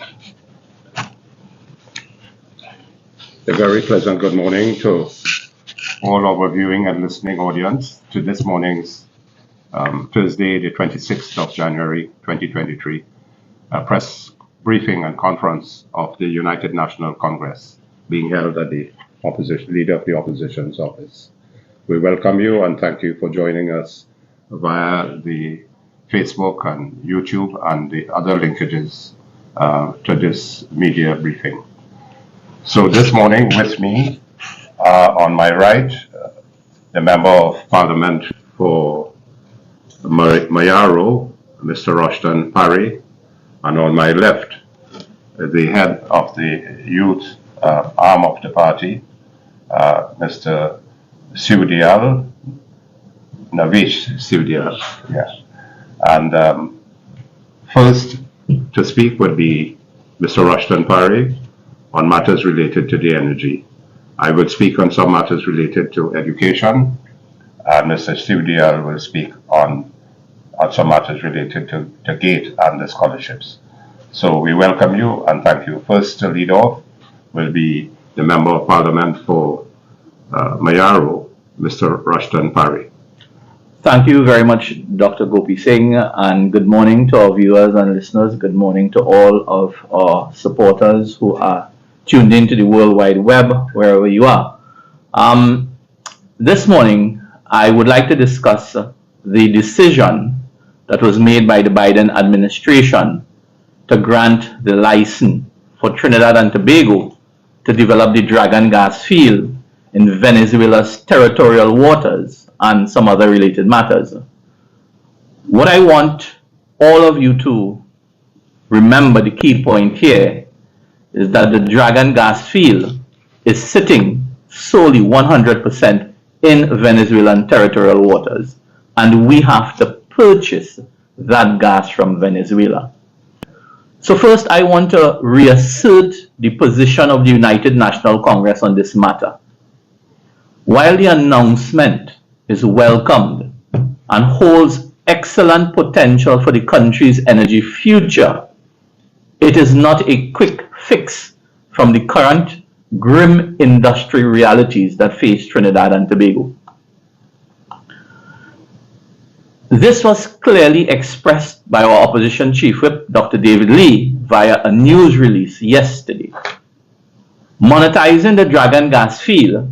A very pleasant good morning to all our viewing and listening audience to this morning's Thursday, the 26th of January, 2023, press briefing and conference of the United National Congress being held at the Leader of the Opposition's office. We welcome you and thank you for joining us via the Facebook and YouTube and the other linkages to this media briefing. So this morning with me, on my right, the Member of Parliament for Mayaro, Mr. Rushton Parry, and on my left, the head of the youth arm of the party, Mr. Siudial, Navish Siudial. Yeah. And first to speak would be Mr. Rushton Parry on matters related to the energy. I will speak on some matters related to education, and Mr. Siudial will speak on some matters related to GATE and the scholarships. So we welcome you and thank you. First to lead off will be the Member of Parliament for Mayaro, Mr. Rushton Parry. Thank you very much, Dr. Gopi Singh, and good morning to our viewers and listeners. Good morning to all of our supporters who are tuned into the World Wide Web, wherever you are. This morning, I would like to discuss the decision that was made by the Biden administration to grant the license for Trinidad and Tobago to develop the Dragon gas field in Venezuela's territorial waters and some other related matters. What I want all of you to remember, the key point here, is that the Dragon gas field is sitting solely 100% in Venezuelan territorial waters, and we have to purchase that gas from Venezuela. So first, I want to reassert the position of the United National Congress on this matter. While the announcement is welcomed and holds excellent potential for the country's energy future, it is not a quick fix from the current grim industry realities that face Trinidad and Tobago. This was clearly expressed by our opposition chief whip, Dr. David Lee, via a news release yesterday. Monetizing the Dragon gas field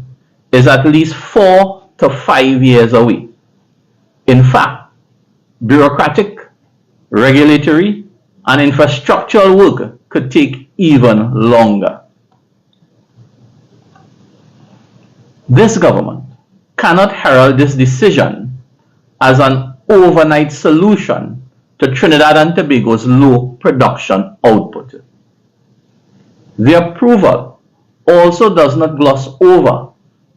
is at least 4 to 5 years away. In fact, bureaucratic, regulatory, and infrastructural work could take even longer. This government cannot herald this decision as an overnight solution to Trinidad and Tobago's low production output. The approval also does not gloss over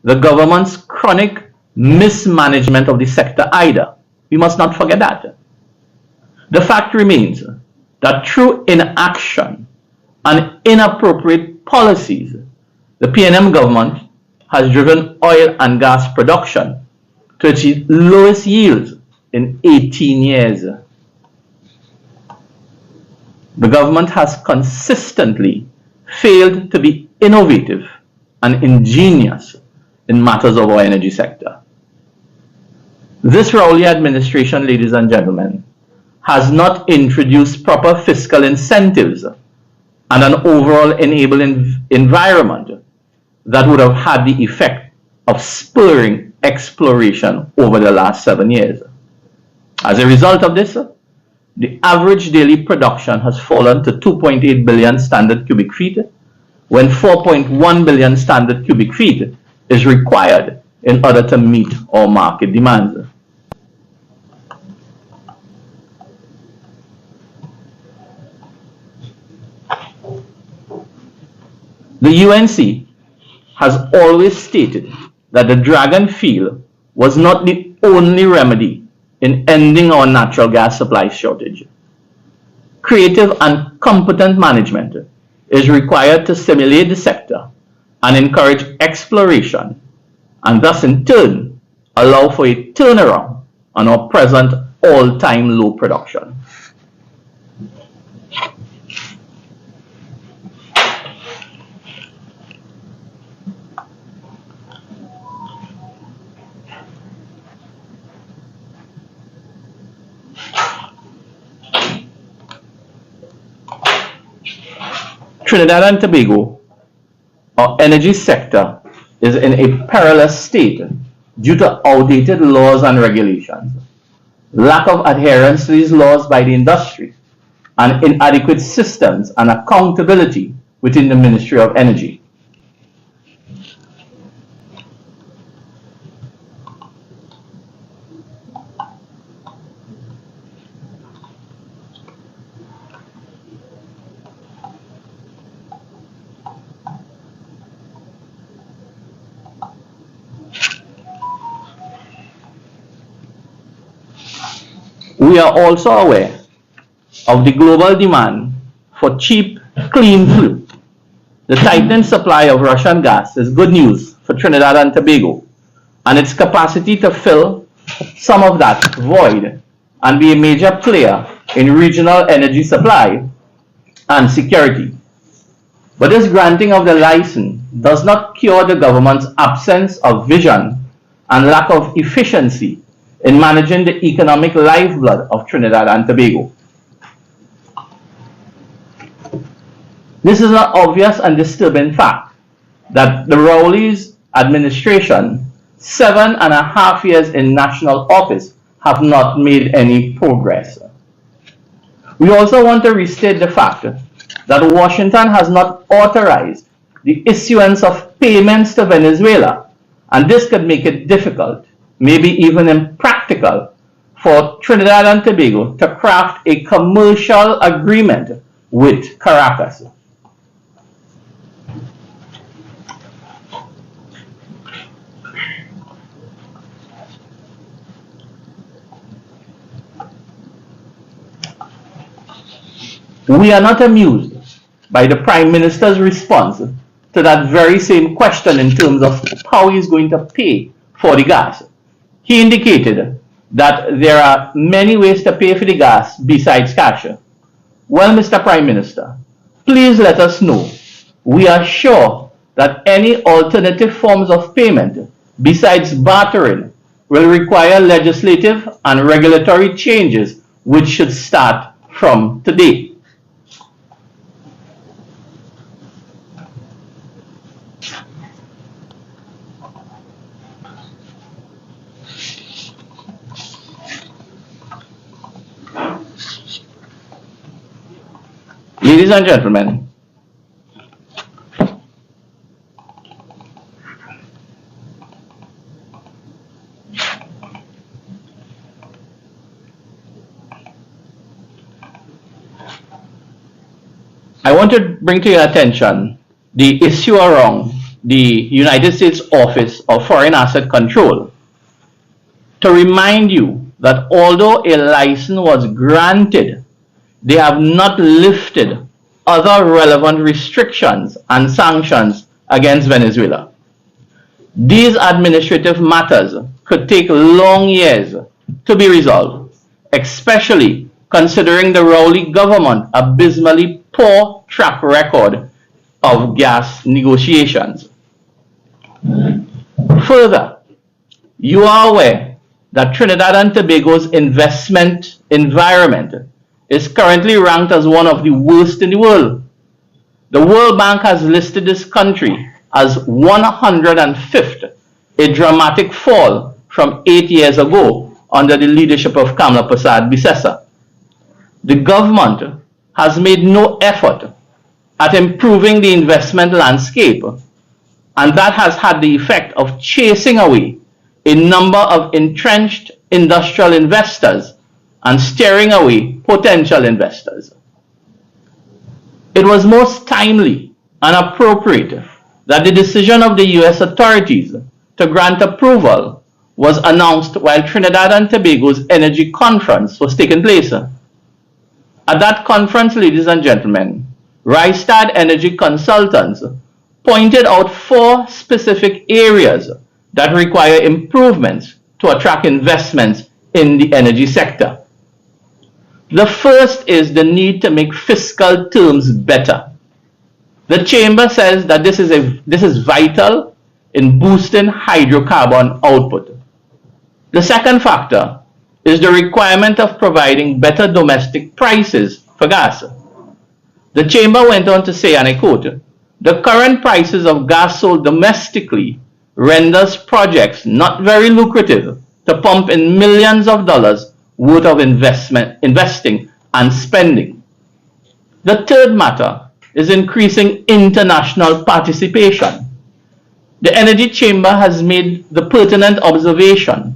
the government's chronic mismanagement of the sector either. We must not forget that. The fact remains that through inaction and inappropriate policies, the PNM government has driven oil and gas production to its lowest yields in 18 years. The government has consistently failed to be innovative and ingenious in matters of our energy sector. This Rowley administration, ladies and gentlemen, has not introduced proper fiscal incentives and an overall enabling environment that would have had the effect of spurring exploration over the last 7 years. As a result of this, the average daily production has fallen to 2.8 billion standard cubic feet, when 4.1 billion standard cubic feet is required in order to meet our market demands. The UNC has always stated that the Dragon field was not the only remedy in ending our natural gas supply shortage. Creative and competent management is required to stimulate the sector and encourage exploration, and thus in turn allow for a turnaround on our present all-time low production. Trinidad and Tobago, our energy sector, is in a perilous state due to outdated laws and regulations, lack of adherence to these laws by the industry, and inadequate systems and accountability within the Ministry of Energy. We are also aware of the global demand for cheap, clean fuel. The tightening supply of Russian gas is good news for Trinidad and Tobago, and its capacity to fill some of that void and be a major player in regional energy supply and security. But this granting of the license does not cure the government's absence of vision and lack of efficiency in managing the economic lifeblood of Trinidad and Tobago. This is an obvious and disturbing fact that the Rowley's administration, 7.5 years in national office, have not made any progress. We also want to restate the fact that Washington has not authorized the issuance of payments to Venezuela, and this could make it difficult, maybe even impractical, for Trinidad and Tobago to craft a commercial agreement with Caracas. We are not amused by the Prime Minister's response to that very same question in terms of how he is going to pay for the gas. He indicated that there are many ways to pay for the gas besides cash. Well, Mr. Prime Minister, please let us know. We are sure that any alternative forms of payment besides bartering will require legislative and regulatory changes which should start from today. Ladies and gentlemen, I want to bring to your attention the issue around the United States Office of Foreign Asset Control to remind you that although a license was granted, they have not lifted other relevant restrictions and sanctions against Venezuela. These administrative matters could take long years to be resolved, especially considering the Rowley government abysmally poor track record of gas negotiations. Further, you are aware that Trinidad and Tobago's investment environment is currently ranked as one of the worst in the world. The World Bank has listed this country as 105th, a dramatic fall from 8 years ago under the leadership of Kamla Persad-Bissessar. The government has made no effort at improving the investment landscape, and that has had the effect of chasing away a number of entrenched industrial investors and steering away potential investors. It was most timely and appropriate that the decision of the US authorities to grant approval was announced while Trinidad and Tobago's energy conference was taking place. At that conference, ladies and gentlemen, Rystad Energy Consultants pointed out 4 specific areas that require improvements to attract investments in the energy sector. The first is the need to make fiscal terms better. The Chamber says that this is vital in boosting hydrocarbon output. The second factor is the requirement of providing better domestic prices for gas. The chamber went on to say, and I quote, "The current prices of gas sold domestically renders projects not very lucrative to pump in millions of dollars worth of investing and spending." The third matter is increasing international participation. The Energy Chamber has made the pertinent observation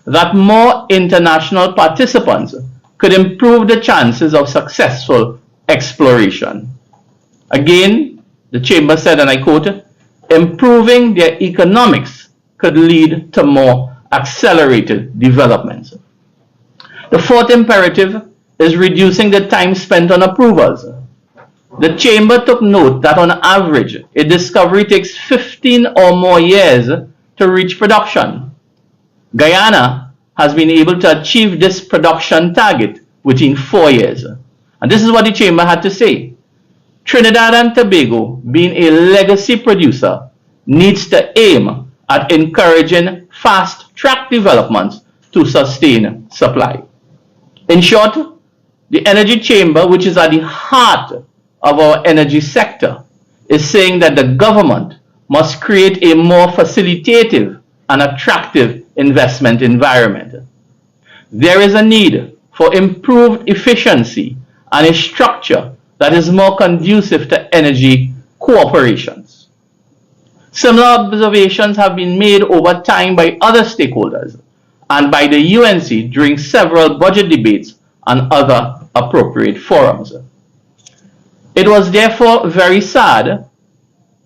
that more international participants could improve the chances of successful exploration. Again, the Chamber said, and I quote, "Improving their economics could lead to more accelerated developments." The fourth imperative is reducing the time spent on approvals. The Chamber took note that on average, a discovery takes 15 or more years to reach production. Guyana has been able to achieve this production target within 4 years. And this is what the Chamber had to say. Trinidad and Tobago, being a legacy producer, needs to aim at encouraging fast-track developments to sustain supply. In short, the Energy Chamber, which is at the heart of our energy sector, is saying that the government must create a more facilitative and attractive investment environment. There is a need for improved efficiency and a structure that is more conducive to energy cooperations. Similar observations have been made over time by other stakeholders and by the UNC during several budget debates and other appropriate forums. It was therefore very sad,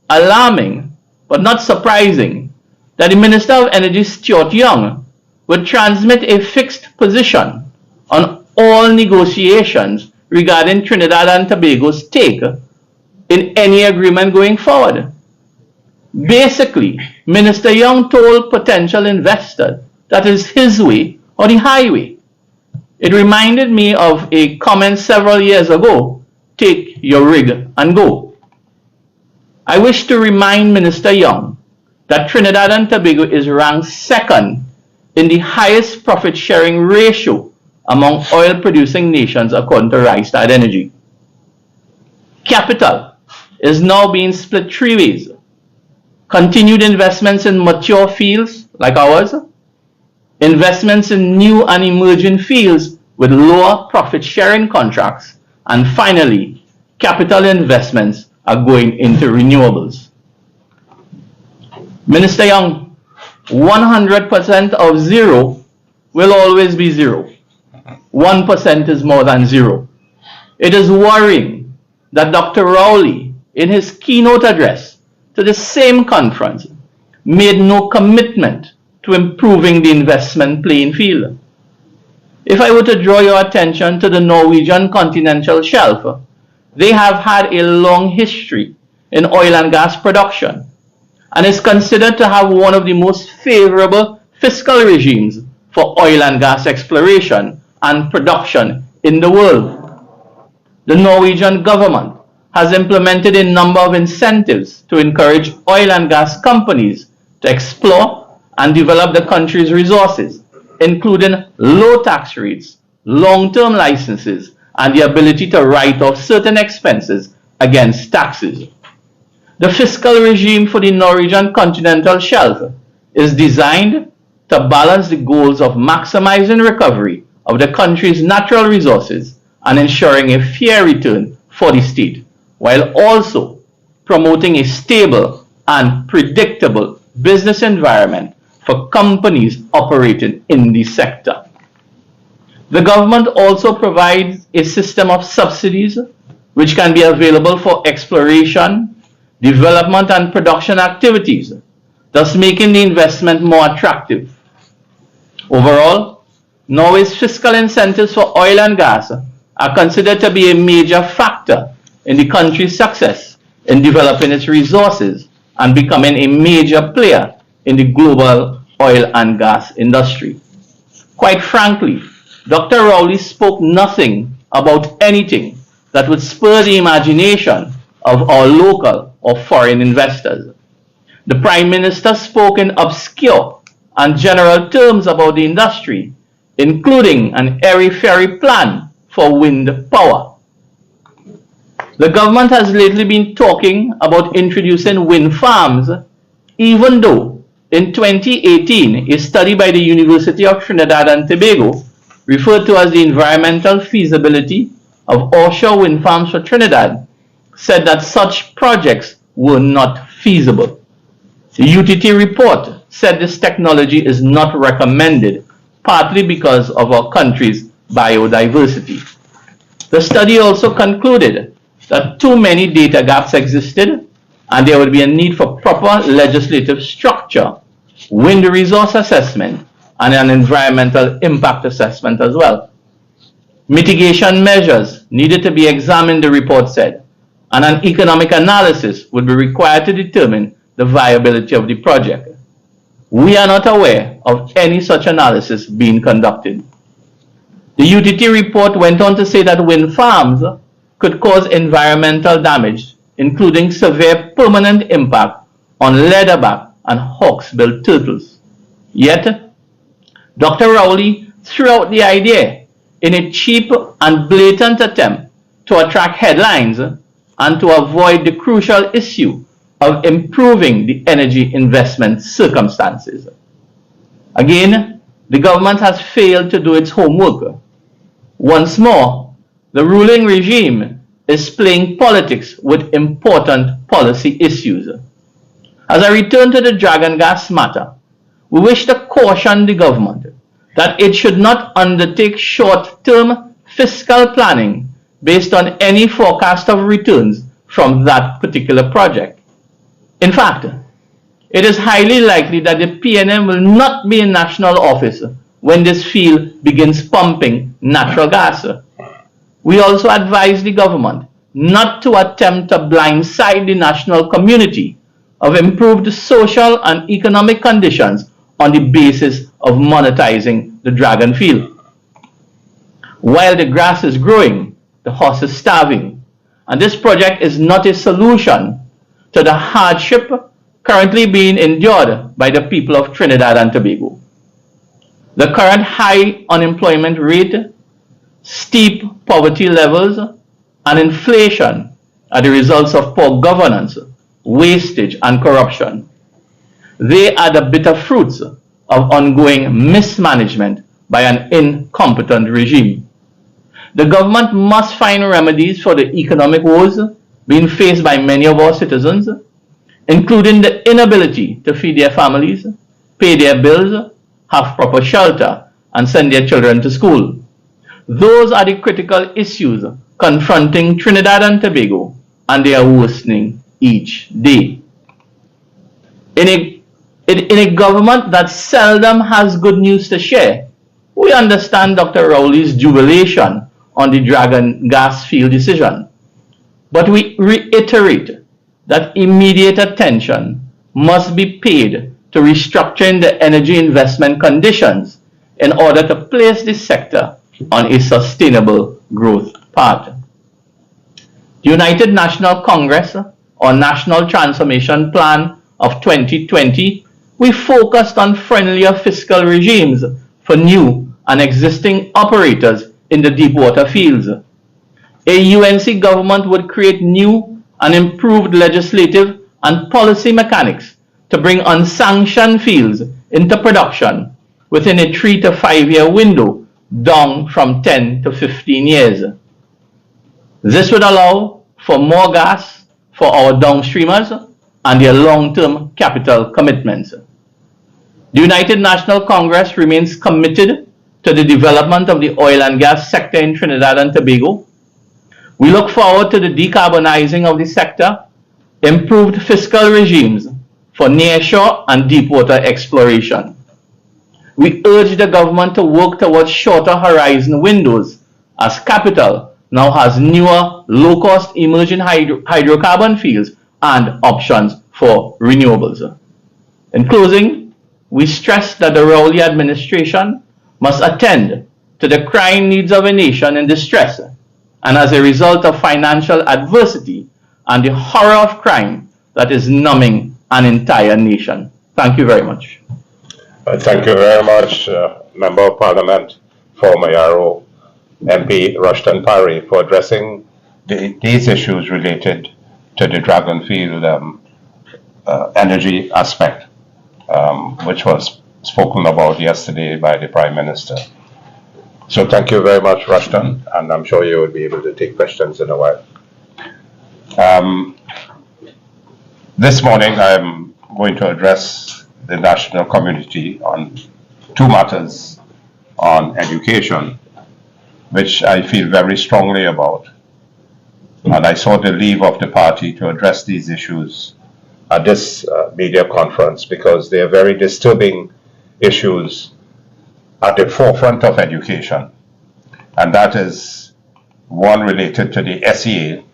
alarming, but not surprising that the Minister of Energy, Stuart Young, would transmit a fixed position on all negotiations regarding Trinidad and Tobago's take in any agreement going forward. Basically, Minister Young told potential investors that is his way or the highway. It reminded me of a comment several years ago, "Take your rig and go." I wish to remind Minister Young that Trinidad and Tobago is ranked second in the highest profit sharing ratio among oil producing nations according to Rystad Energy. Capital is now being split three ways: continued investments in mature fields like ours, investments in new and emerging fields with lower profit sharing contracts, and finally, capital investments are going into renewables. Minister Young, 100% of zero will always be zero. 1% is more than zero. It is worrying that Dr. Rowley, in his keynote address to the same conference, made no commitment to improving the investment playing field. If I were to draw your attention to the Norwegian continental shelf, they have had a long history in oil and gas production and is considered to have one of the most favorable fiscal regimes for oil and gas exploration and production in the world. The Norwegian government has implemented a number of incentives to encourage oil and gas companies to explore and develop the country's resources, including low tax rates, long-term licenses, and the ability to write off certain expenses against taxes. The fiscal regime for the Norwegian continental shelf is designed to balance the goals of maximizing recovery of the country's natural resources and ensuring a fair return for the state, while also promoting a stable and predictable business environment for companies operating in the sector. The government also provides a system of subsidies which can be available for exploration, development, and production activities, thus making the investment more attractive. Overall, Norway's fiscal incentives for oil and gas are considered to be a major factor in the country's success in developing its resources and becoming a major player in the global oil and gas industry. Quite frankly, Dr. Rowley spoke nothing about anything that would spur the imagination of our local or foreign investors. The Prime Minister spoke in obscure and general terms about the industry, including an airy-fairy plan for wind power. The government has lately been talking about introducing wind farms, even though in 2018, a study by the University of Trinidad and Tobago, referred to as the Environmental Feasibility of Offshore Wind Farms for Trinidad, said that such projects were not feasible. The UTT report said this technology is not recommended, partly because of our country's biodiversity. The study also concluded that too many data gaps existed and there would be a need for proper legislative structure, wind resource assessment, and an environmental impact assessment as well. Mitigation measures needed to be examined, the report said, and an economic analysis would be required to determine the viability of the project. We are not aware of any such analysis being conducted. The UTT report went on to say that wind farms could cause environmental damage, including severe permanent impact on leatherback and hawksbill turtles. Yet, Dr. Rowley threw out the idea in a cheap and blatant attempt to attract headlines and to avoid the crucial issue of improving the energy investment circumstances. Again, the government has failed to do its homework. Once more, the ruling regime is playing politics with important policy issues. As I return to the Dragon gas matter, we wish to caution the government that it should not undertake short-term fiscal planning based on any forecast of returns from that particular project. In fact, it is highly likely that the PNM will not be in national office when this field begins pumping natural gas. We also advise the government not to attempt to blindside the national community of improved social and economic conditions on the basis of monetizing the Dragon field. While the grass is growing, the horse is starving, and this project is not a solution to the hardship currently being endured by the people of Trinidad and Tobago. The current high unemployment rate, steep poverty levels, and inflation are the results of poor governance, wastage, and corruption. They are the bitter fruits of ongoing mismanagement by an incompetent regime. The government must find remedies for the economic woes being faced by many of our citizens, including the inability to feed their families, pay their bills, have proper shelter, and send their children to school. Those are the critical issues confronting Trinidad and Tobago, and they are worsening each day. In a government that seldom has good news to share, we understand Dr. Rowley's jubilation on the Dragon gas field decision. But we reiterate that immediate attention must be paid to restructuring the energy investment conditions in order to place this sector on a sustainable growth path. The United National Congress, or National Transformation Plan of 2020, we focused on friendlier fiscal regimes for new and existing operators in the deep water fields. A UNC government would create new and improved legislative and policy mechanics to bring unsanctioned fields into production within a 3 to 5 year window, down from 10 to 15 years. This would allow for more gas for our downstreamers and their long-term capital commitments. The United National Congress remains committed to the development of the oil and gas sector in Trinidad and Tobago. We look forward to the decarbonizing of the sector, improved fiscal regimes for nearshore and deepwater exploration. We urge the government to work towards shorter horizon windows, as capital now has newer, low-cost emerging hydrocarbon fields and options for renewables. In closing, we stress that the Rowley administration must attend to the crying needs of a nation in distress, and as a result of financial adversity and the horror of crime that is numbing an entire nation. Thank you very much. Thank you very much, Member of Parliament, former Yarrow MP Rushton Parry, for addressing these issues related to the Dragonfield energy aspect, which was spoken about yesterday by the Prime Minister. So thank you very much, Rushton, and I'm sure you will be able to take questions in a while. This morning I'm going to address the national community on two matters on education, which I feel very strongly about. And I sought the leave of the party to address these issues at this media conference because they are very disturbing issues at the forefront of education. And that is one related to the SEA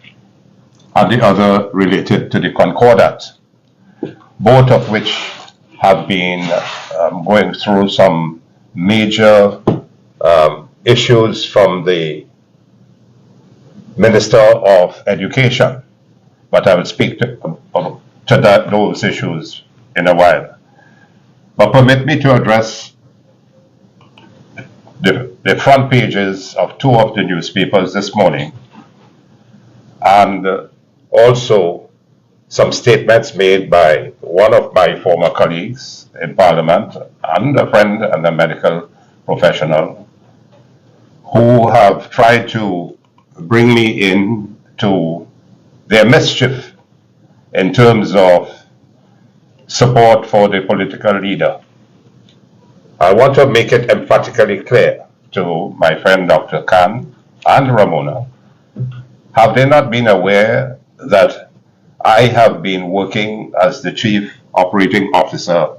and the other related to the Concordat, both of which have been going through some major issues from the Minister of Education, but I will speak to those issues in a while. But permit me to address the front pages of two of the newspapers this morning, and also some statements made by one of my former colleagues in Parliament and a friend and a medical professional who have tried to bring me in to their mischief in terms of support for the political leader. I want to make it emphatically clear to my friend Dr. Khan and Ramona, have they not been aware that I have been working as the Chief Operating Officer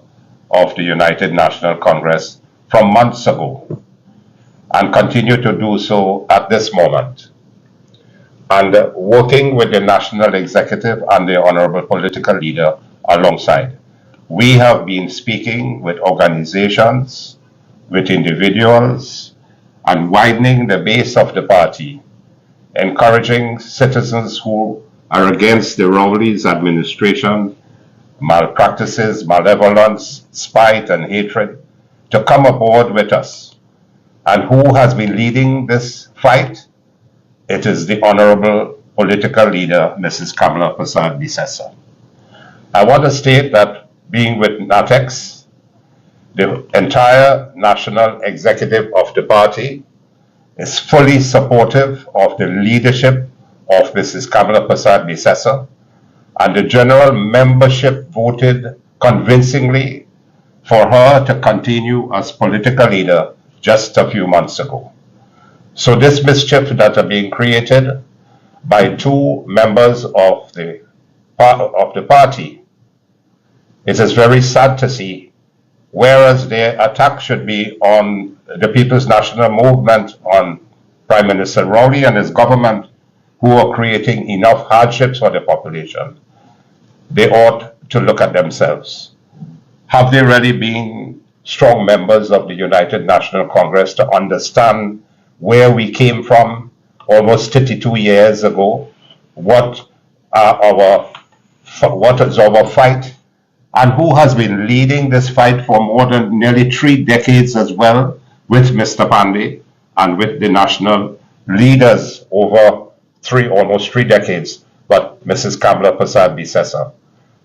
of the United National Congress from months ago and continue to do so at this moment? And working with the National Executive and the Honorable Political Leader alongside. We have been speaking with organizations, with individuals, and widening the base of the party, encouraging citizens who are against the Rowley's administration, malpractices, malevolence, spite, and hatred to come aboard with us. And who has been leading this fight? It is the Honorable Political Leader, Mrs. Kamala Persad-Bissessar. I want to state that being with NATEX, the entire national executive of the party is fully supportive of the leadership of Mrs. Kamala Persad-Bissessar, and the general membership voted convincingly for her to continue as political leader just a few months ago. So this mischief that are being created by two members of the party, it is very sad to see, whereas their attack should be on the People's National Movement, on Prime Minister Rowley and his government, who are creating enough hardships for the population. They ought to look at themselves. Have they really been strong members of the United National Congress to understand where we came from almost 32 years ago, what is our fight, and who has been leading this fight for more than nearly 3 decades as well, with Mr. Pandey and with the national leaders over almost 3 decades, but Mrs. Kamala Persad-Bissessar.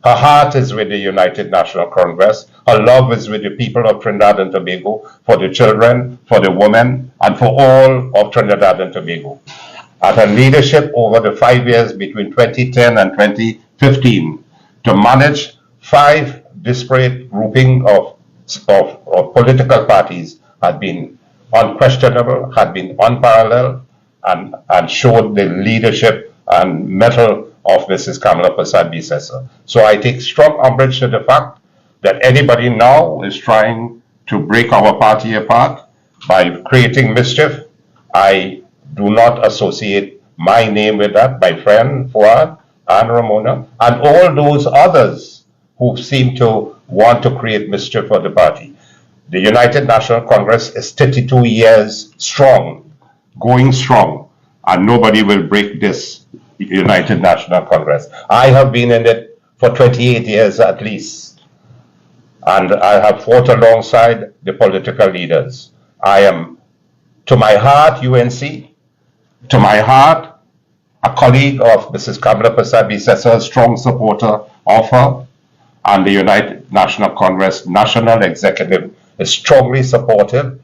Her heart is with the United National Congress. Her love is with the people of Trinidad and Tobago, for the children, for the women, and for all of Trinidad and Tobago. And her leadership over the 5 years between 2010 and 2015 to manage 5 disparate groupings of political parties had been unquestionable, had been unparalleled, and showed the leadership and mettle of Mrs. Kamala Persad-Bissessar. So I take strong umbrage to the fact that anybody now is trying to break our party apart by creating mischief. I do not associate my name with that, my friend Fuad and Ramona, and all those others who seem to want to create mischief for the party. The United National Congress is 32 years strong, going strong, and nobody will break this United National Congress. I have been in it for 28 years at least, and I have fought alongside the political leaders. I am, to my heart, UNC, to my heart, a colleague of Mrs. Kamala Prasad Bisesa, a strong supporter of her, and the United National Congress National Executive is strongly supportive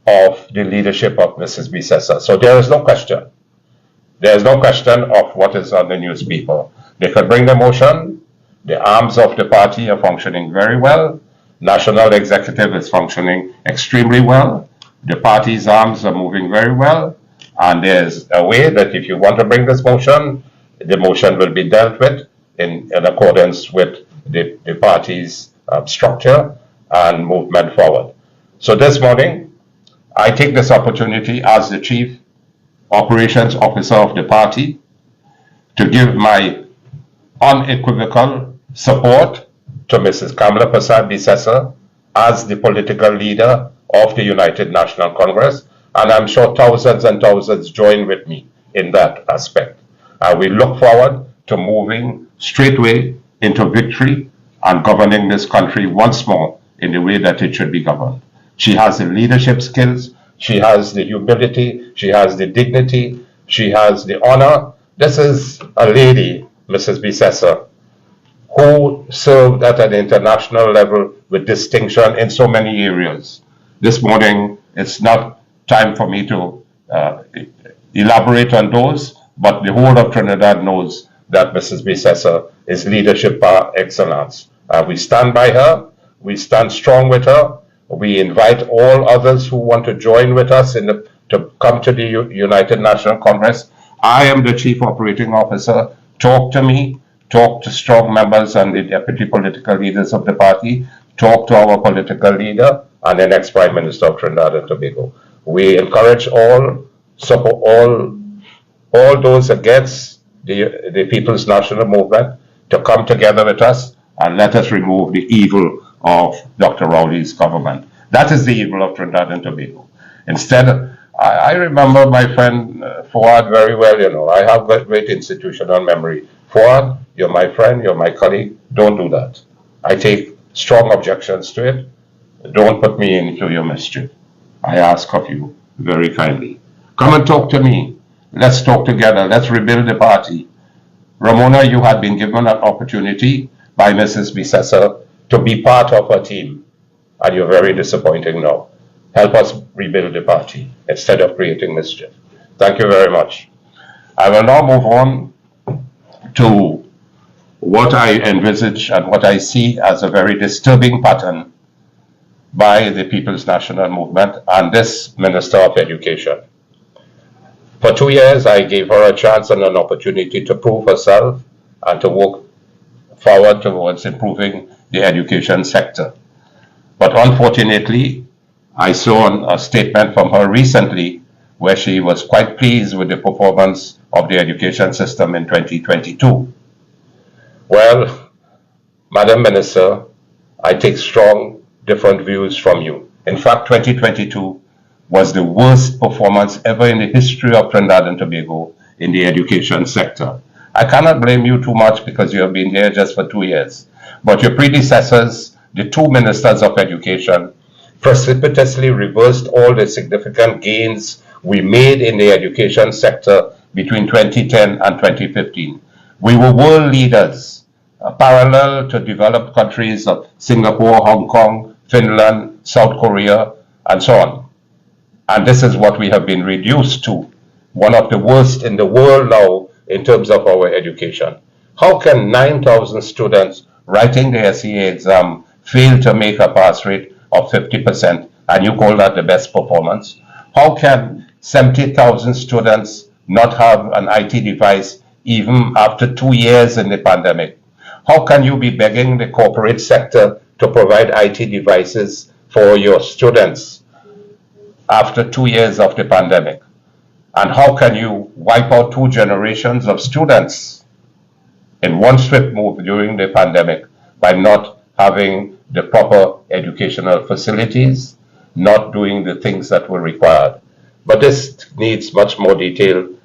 of the leadership of Mrs. Bisesa. So there is no question. There is no question of what is on the newspaper. They could bring the motion. The arms of the party are functioning very well. National Executive is functioning extremely well. The party's arms are moving very well. And there's a way that if you want to bring this motion, the motion will be dealt with in accordance with the party's structure and movement forward. So this morning, I take this opportunity as the Chief Operations Officer of the party to give my unequivocal support to Mrs. Kamala Prasad Bisesa as the political leader of the United National Congress, and I'm sure thousands and thousands join with me in that aspect. We look forward to moving straightway into victory and governing this country once more in the way that it should be governed. She has the leadership skills, she has the humility, she has the dignity, she has the honor. This is a lady, Mrs. Bisesa, who served at an international level with distinction in so many areas. This morning, it's not time for me to elaborate on those, but the whole of Trinidad knows that Mrs. Bisesa is leadership par excellence. We stand by her, we stand strong with her. We invite all others who want to join with us to come to the United National Congress. I am the Chief Operating Officer. Talk to me, talk to strong members and the deputy political leaders of the party, talk to our political leader and the next Prime Minister of Trinidad and Tobago. We encourage all those against the People's National Movement to come together with us and let us remove the evil of Dr. Rowley's government. That is the evil of Trinidad and Tobago. Instead, I remember my friend Fuad very well, you know. I have great institutional memory. Fuad, you're my friend, you're my colleague. Don't do that. I take strong objections to it. Don't put me into your mischief. I ask of you very kindly. Come and talk to me. Let's talk together. Let's rebuild the party. Ramona, you had been given an opportunity by Mrs. Bisesa to be part of her team, and you're very disappointing now. Help us rebuild the party instead of creating mischief. Thank you very much. I will now move on to what I envisage and what I see as a very disturbing pattern by the People's National Movement and this Minister of Education. For 2 years, I gave her a chance and an opportunity to prove herself and to work forward towards improving the education sector. But unfortunately, I saw a statement from her recently where she was quite pleased with the performance of the education system in 2022. Well, Madam Minister, I take strong different views from you. In fact, 2022 was the worst performance ever in the history of Trinidad and Tobago in the education sector. I cannot blame you too much because you have been here just for 2 years. But your predecessors, the two ministers of education, precipitously reversed all the significant gains we made in the education sector between 2010 and 2015. We were world leaders, parallel to developed countries of Singapore, Hong Kong, Finland, South Korea, and so on. And this is what we have been reduced to, one of the worst in the world now in terms of our education. How can 9,000 students writing the SEA exam fail to make a pass rate of 50% and you call that the best performance? How can 70,000 students not have an IT device even after 2 years in the pandemic? How can you be begging the corporate sector to provide IT devices for your students after 2 years of the pandemic? And how can you wipe out 2 generations of students in one swift move during the pandemic by not having the proper educational facilities, not doing the things that were required? But this needs much more detailed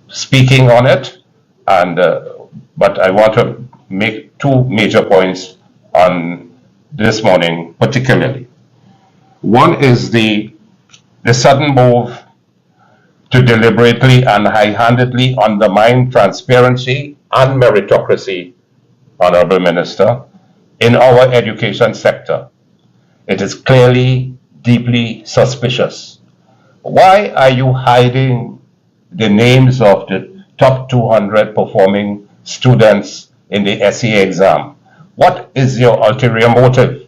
speaking on it, and but I want to make 2 major points on this morning particularly. One is the sudden move to deliberately and high-handedly undermine transparency and meritocracy, Honorable Minister, in our education sector. It is clearly deeply suspicious. Why are you hiding the names of the top 200 performing students in the SEA exam? What is your ulterior motive?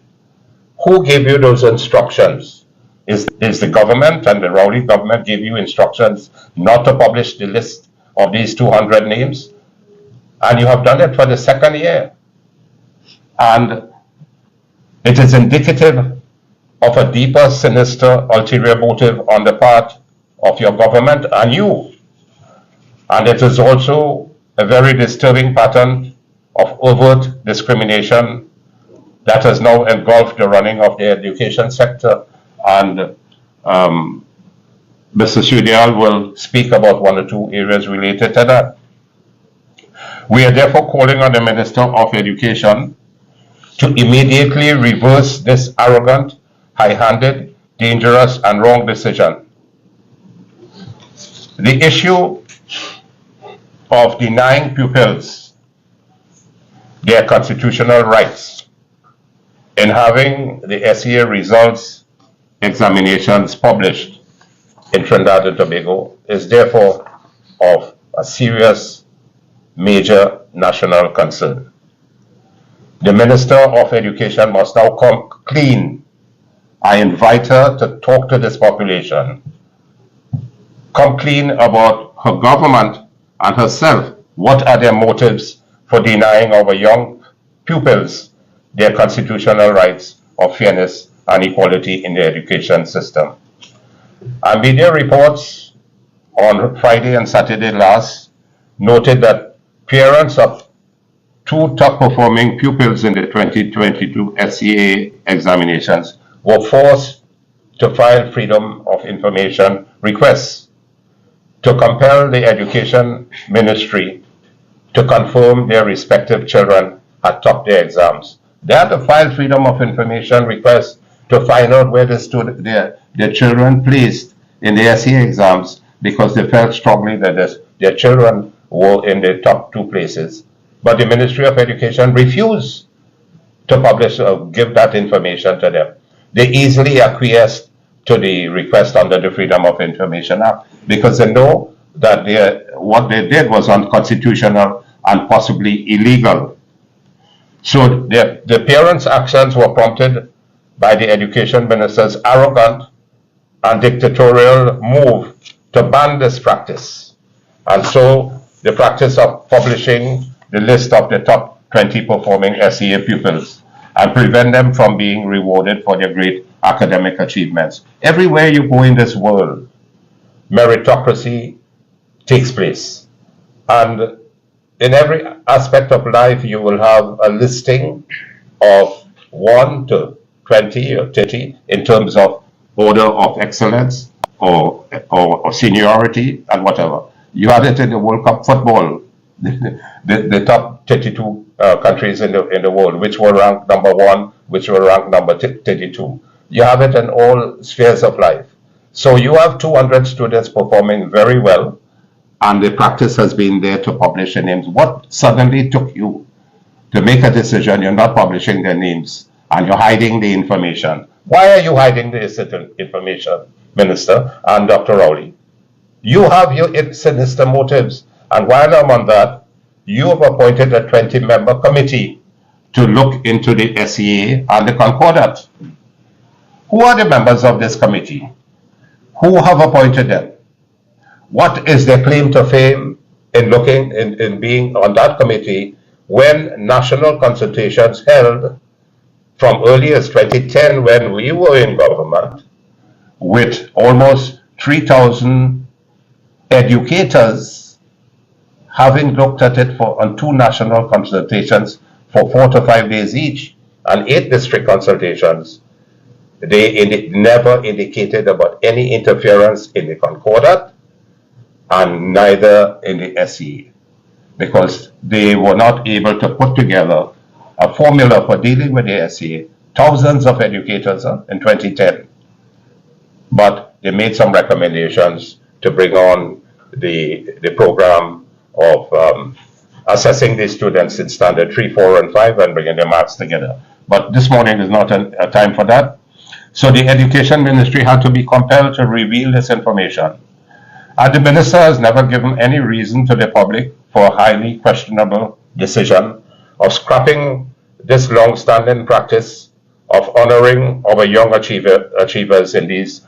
Who gave you those instructions? Is the government and the Rowley government give you instructions not to publish the list of these 200 names? And you have done it for the second year. And it is indicative of a deeper, sinister, ulterior motive on the part of your government and you. And it is also a very disturbing pattern of overt discrimination that has now engulfed the running of the education sector. And Mr. Sudial will speak about one or two areas related to that. We are therefore calling on the Minister of Education to immediately reverse this arrogant, high-handed, dangerous, and wrong decision. The issue of denying pupils their constitutional rights in having the SEA results examinations published in Trinidad and Tobago is therefore of a serious, major national concern. The Minister of Education must now come clean. I invite her to talk to this population, come clean about her government and herself. What are their motives for denying our young pupils their constitutional rights of fairness and equality in the education system? And media reports on Friday and Saturday last noted that parents of two top performing pupils in the 2022 SEA examinations were forced to file Freedom of Information requests to compel the Education Ministry to confirm their respective children had topped their exams. They had to file Freedom of Information requests to find out where their children placed in the SEA exams because they felt strongly that their children were in the top two places. But the Ministry of Education refused to publish or give that information to them. They easily acquiesced to the request under the Freedom of Information Act because they know that what they did was unconstitutional and possibly illegal. So the parents' actions were prompted by the Education Minister's arrogant and dictatorial move to ban this practice. And so the practice of publishing the list of the top 20 performing SEA pupils and prevent them from being rewarded for their great academic achievements. Everywhere you go in this world, meritocracy takes place. And in every aspect of life, you will have a listing of 1 to 20 or 30 in terms of order of excellence or seniority and whatever. You had it in the World Cup football. The top 32 countries in the world, which were ranked number 1, which were ranked number 32. You have it in all spheres of life. So you have 200 students performing very well, and the practice has been there to publish their names. What suddenly took you to make a decision you're not publishing their names and you're hiding the information? Why are you hiding this information, Minister and Dr. Rowley? You have your sinister motives. And while I'm on that, you have appointed a 20-member committee to look into the SEA and the Concordat. Who are the members of this committee? Who have appointed them? What is their claim to fame in being on that committee when national consultations held from early as 2010 when we were in government with almost 3,000 educators having looked at it on 2 national consultations for 4 to 5 days each and 8 district consultations. They never indicated about any interference in the Concordat and neither in the SEA because they were not able to put together a formula for dealing with the SEA. Thousands of educators in 2010. But they made some recommendations to bring on the program of assessing these students in standard 3, 4, and 5 and bringing their marks together. But this morning is not a time for that. So the Education Ministry had to be compelled to reveal this information. And the minister has never given any reason to the public for a highly questionable decision of scrapping this long-standing practice of honoring our young achievers in these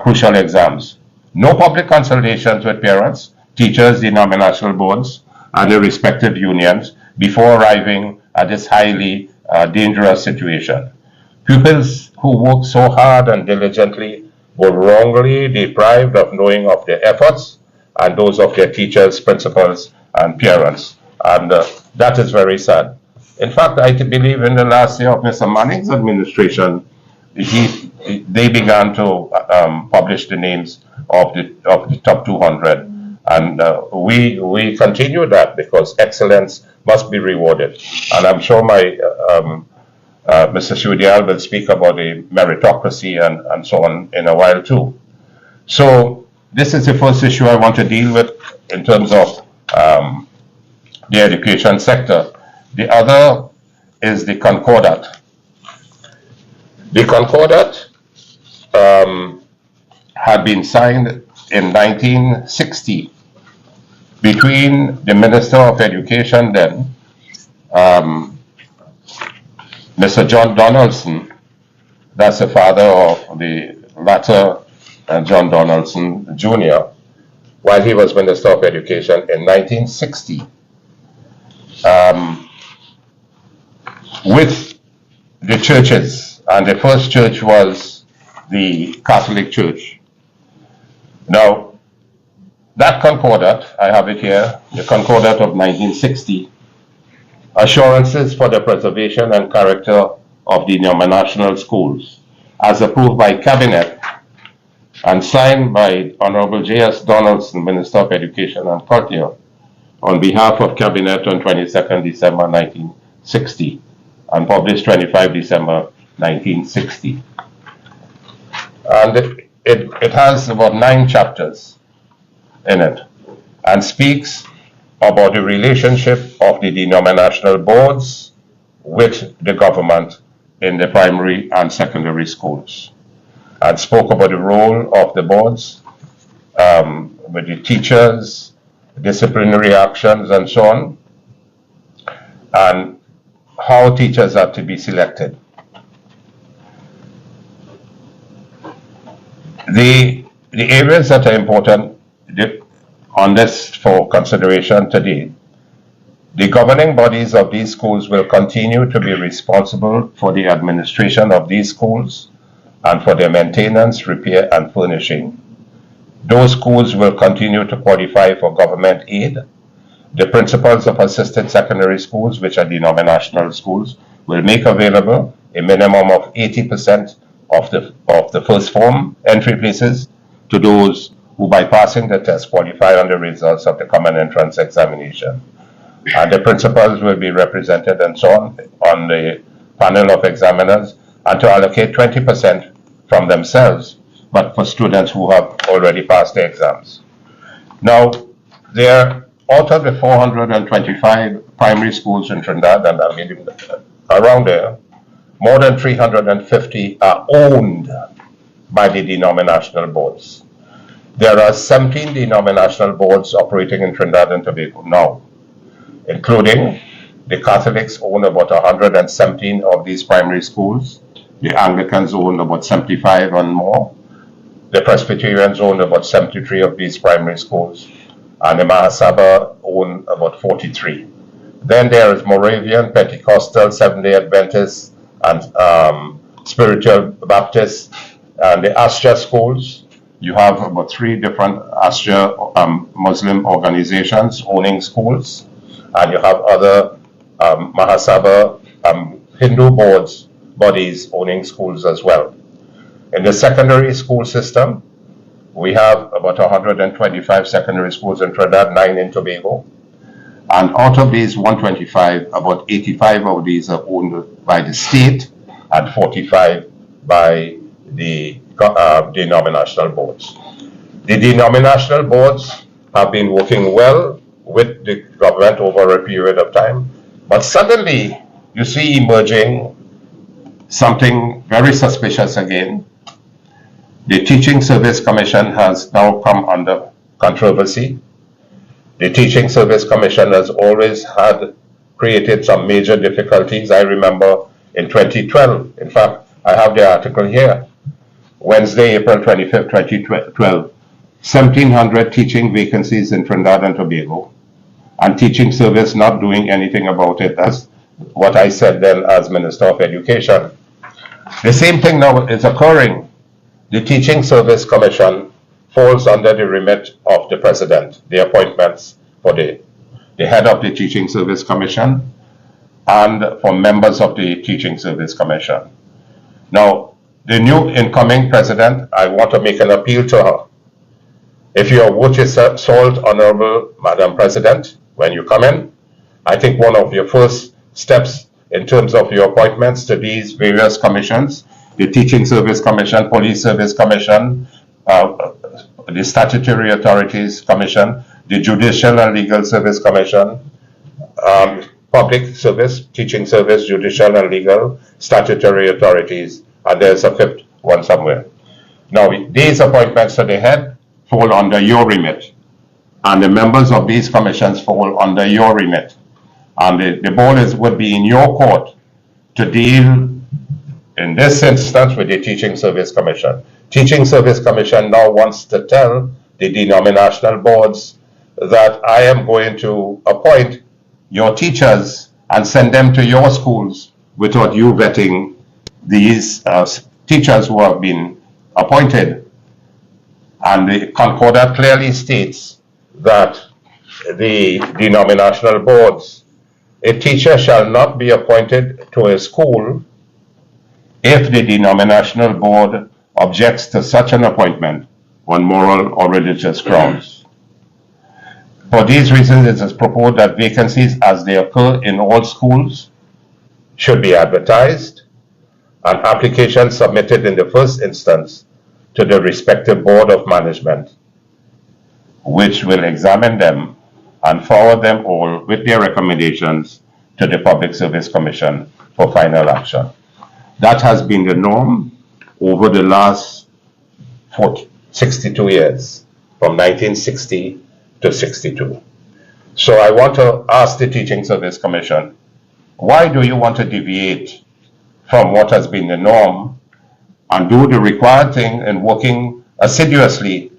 crucial exams. No public consultations with parents, teachers, denominational boards, and the respective unions before arriving at this highly dangerous situation. Pupils who worked so hard and diligently were wrongly deprived of knowing of their efforts and those of their teachers, principals, and parents. And that is very sad. In fact, I believe in the last year of Mr. Manning's administration, they began to publish the names of the top 200. And we continue that because excellence must be rewarded. And I'm sure my Mr. Shudial will speak about the meritocracy and so on in a while too. So this is the first issue I want to deal with in terms of the education sector. The other is the Concordat. The Concordat had been signed in 1960 between the Minister of Education then, Mr. John Donaldson, that's the father of the latter John Donaldson Jr., while he was Minister of Education in 1960, with the churches, and the first church was the Catholic Church. Now, that Concordat, I have it here, the Concordat of 1960, assurances for the preservation and character of the denominational schools, as approved by Cabinet and signed by Honorable J.S. Donaldson, Minister of Education and Culture, on behalf of Cabinet on 22nd December 1960 and published 25 December 1960. And it has about 9 chapters in it and speaks about the relationship of the denominational boards with the government in the primary and secondary schools, and spoke about the role of the boards with the teachers, disciplinary actions, and so on, and how teachers are to be selected. The areas that are important on this for consideration today: the governing bodies of these schools will continue to be responsible for the administration of these schools and for their maintenance, repair, and furnishing. Those schools will continue to qualify for government aid. The principals of assisted secondary schools, which are denominational schools, will make available a minimum of 80% of the first form entry places to those who, by passing the test, qualify on the results of the common entrance examination. And the principals will be represented and so on the panel of examiners, and to allocate 20% from themselves, but for students who have already passed the exams. Now, out of the 425 primary schools in Trinidad, and I mean around there, more than 350 are owned by the denominational boards. There are 17 denominational boards operating in Trinidad and Tobago now, including the Catholics own about 117 of these primary schools, the Anglicans own about 75 and more, the Presbyterians own about 73 of these primary schools, and the Mahasabha own about 43. Then there is Moravian, Pentecostal, Seventh-day Adventist, and Spiritual Baptist, and the Astra schools. You have about 3 different Astra Muslim organizations owning schools, and you have other Mahasabha Hindu bodies owning schools as well. In the secondary school system, we have about 125 secondary schools in Trinidad, 9 in Tobago. And out of these 125, about 85 of these are owned by the state and 45 by the denominational boards. The denominational boards have been working well with the government over a period of time, but suddenly you see emerging something very suspicious again. The Teaching Service Commission has now come under controversy. The Teaching Service Commission has always created some major difficulties. I remember in 2012, in fact, I have the article here, Wednesday, April 25th, 2012, 1,700 teaching vacancies in Trinidad and Tobago, and teaching service not doing anything about it. That's what I said then as Minister of Education. The same thing now is occurring. The Teaching Service Commission falls under the remit of the President, the appointments for the head of the Teaching Service Commission and for members of the Teaching Service Commission. Now, the new incoming President, I want to make an appeal to her. If your vote is salt, Honorable Madam President, when you come in, I think one of your first steps in terms of your appointments to these various commissions, the Teaching Service Commission, Police Service Commission, the Statutory Authorities Commission, the Judicial and Legal Service Commission, Public Service, Teaching Service, Judicial and Legal, Statutory Authorities, and there's a fifth one somewhere. Now, these appointments to the head fall under your remit, and the members of these commissions fall under your remit. And the ball would be in your court to deal, in this instance, with the Teaching Service Commission. Teaching Service Commission now wants to tell the denominational boards that I am going to appoint your teachers and send them to your schools without you vetting these teachers who have been appointed. And the Concordat clearly states that the denominational boards, a teacher shall not be appointed to a school if the denominational board objects to such an appointment on moral or religious grounds. For these reasons, it is proposed that vacancies as they occur in all schools should be advertised and applications submitted in the first instance to the respective board of management, which will examine them and forward them all with their recommendations to the Public Service Commission for final action. That has been the norm over the last 62 years, from 1960 to 62. So I want to ask the Teaching Service Commission, why do you want to deviate from what has been the norm and do the required thing in working assiduously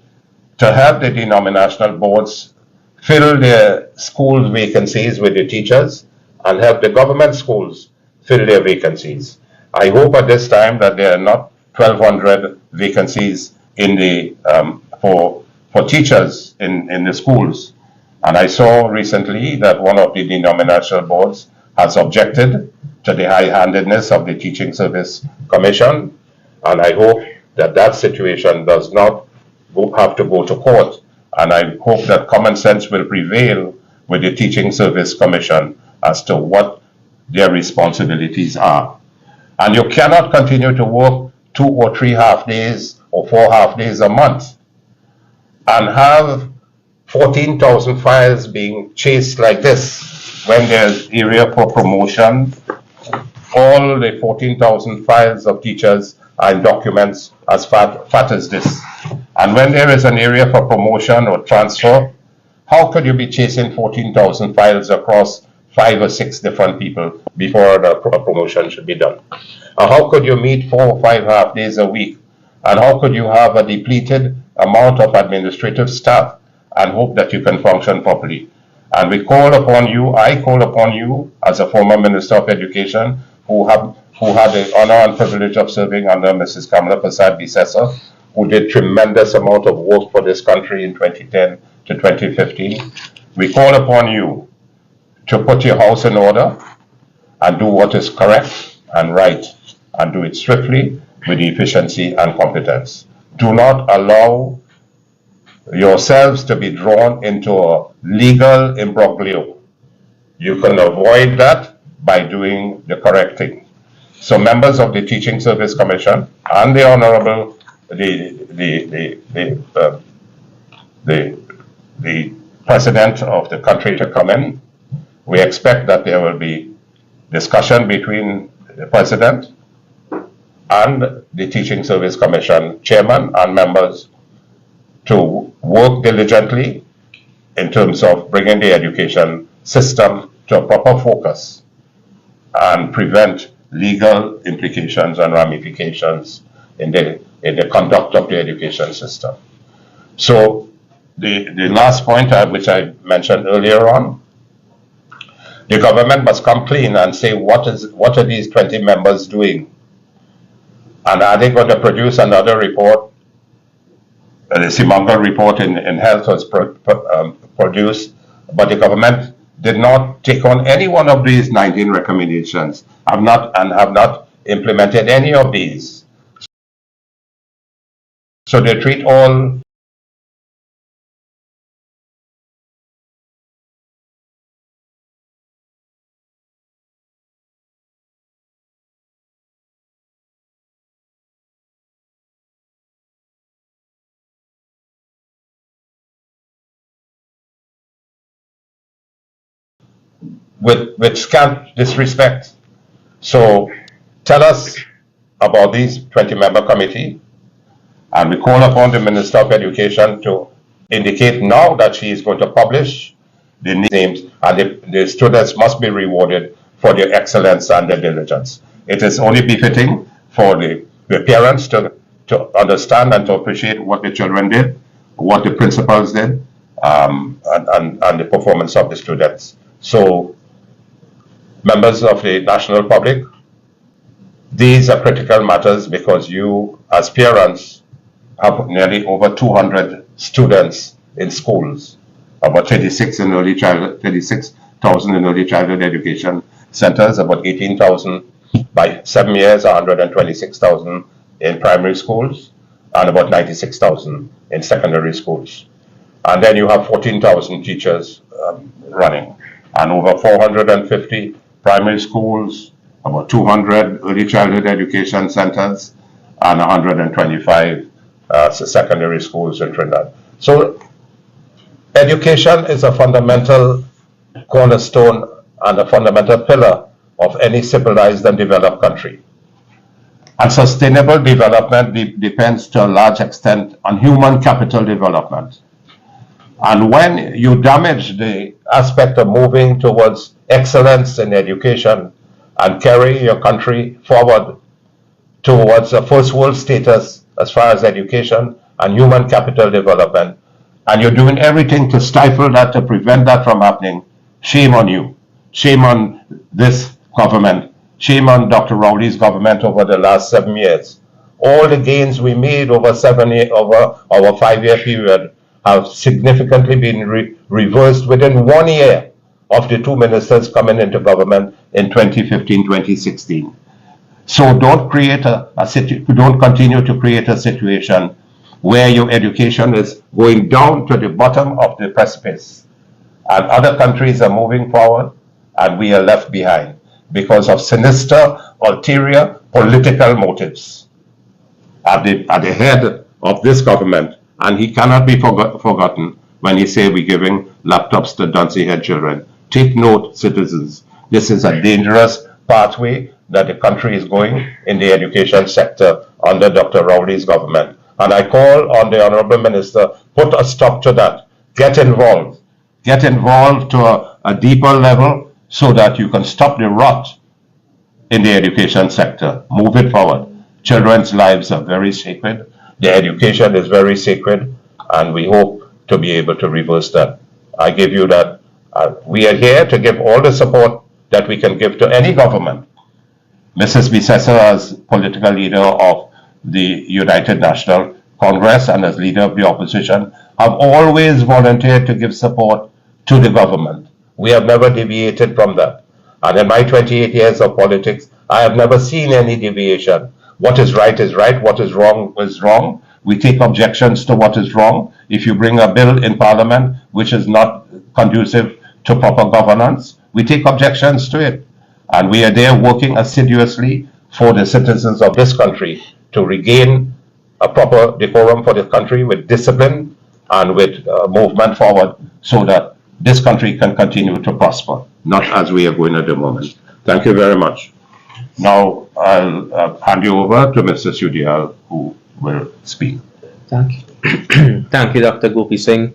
to have the denominational boards fill their school vacancies with the teachers and help the government schools fill their vacancies? I hope at this time that there are not 1,200 vacancies in the for teachers in the schools. And I saw recently that one of the denominational boards has objected to the high-handedness of the Teaching Service Commission, and I hope that that situation does not have to go to court. And I hope that common sense will prevail with the Teaching Service Commission as to what their responsibilities are. And you cannot continue to work 2 or 3 half days or 4 half days a month and have 14,000 files being chased like this when there's area for promotion. All the 14,000 files of teachers are in documents as fat as this. And when there is an area for promotion or transfer, how could you be chasing 14,000 files across 5 or 6 different people before a promotion should be done? How could you meet 4 or 5 half days a week? And how could you have a depleted amount of administrative staff and hope that you can function properly? And we call upon you, I call upon you as a former Minister of Education who had the honor and privilege of serving under Mrs. Kamala Persad-Bissessar, who did tremendous amount of work for this country in 2010 to 2015. We call upon you to put your house in order and do what is correct and right, and do it swiftly with efficiency and competence. Do not allow yourselves to be drawn into a legal imbroglio. You can avoid that by doing the correct thing. So members of the Teaching Service Commission and the Honorable the president of the country to come in. We expect that there will be discussion between the president and the Teaching Service Commission chairman and members to work diligently in terms of bringing the education system to a proper focus and prevent legal implications and ramifications in the conduct of the education system. So the last point which I mentioned earlier on, the government must come clean and say what are these 20 members doing, and are they going to produce another report? The Simongal report in health was produced, but the government did not take on any one of these 19 recommendations, have not implemented any of these. So they treat all with scant disrespect. So tell us about these 20-member committee, and we call upon the Minister of Education to indicate now that she is going to publish the names, and the students must be rewarded for their excellence and their diligence. It is only befitting for the parents to understand and to appreciate what the children did, what the principals did, and the performance of the students. So, members of the national public, these are critical matters because you, as parents, have nearly over 200 students in schools, about 36,000 in early childhood education centers, about 18,000 by 7 years, 126,000 in primary schools, and about 96,000 in secondary schools. And then you have 14,000 teachers running, and over 450 primary schools, about 200 early childhood education centers, and 125 secondary schools in Trinidad. So education is a fundamental cornerstone and a fundamental pillar of any civilized and developed country. And sustainable development depends to a large extent on human capital development. And when you damage the aspect of moving towards excellence in education and carry your country forward towards a first world status as far as education and human capital development, and you're doing everything to stifle that, to prevent that from happening, shame on you. Shame on this government. Shame on Dr. Rowley's government over the last 7 years. All the gains we made over our 5-year period have significantly been reversed within 1 year of the 2 ministers coming into government in 2015-2016. So don't continue to create a situation where your education is going down to the bottom of the precipice, and other countries are moving forward, and we are left behind because of sinister, ulterior political motives at the head of this government. And he cannot be forgotten when he say we're giving laptops to Duncy Head children. Take note, citizens, this is a dangerous pathway that the country is going in the education sector under Dr. Rowley's government. And I call on the Honorable Minister, put a stop to that. Get involved. Get involved to a deeper level so that you can stop the rot in the education sector. Move it forward. Children's lives are very sacred. Their education is very sacred, and we hope to be able to reverse that. I give you that. We are here to give all the support that we can give to any government. Mrs. Bisesa, as political leader of the United National Congress and as leader of the opposition, have always volunteered to give support to the government. We have never deviated from that. And in my 28 years of politics, I have never seen any deviation. What is right is right, what is wrong is wrong. We take objections to what is wrong. If you bring a bill in Parliament which is not conducive to proper governance, we take objections to it. And we are there working assiduously for the citizens of this country to regain a proper decorum for the country with discipline and with movement forward so that this country can continue to prosper, not as we are going at the moment. Thank you very much. Now I'll hand you over to Mr. Sudial, who will speak. Thank you. Thank you, Dr. Gopi Singh.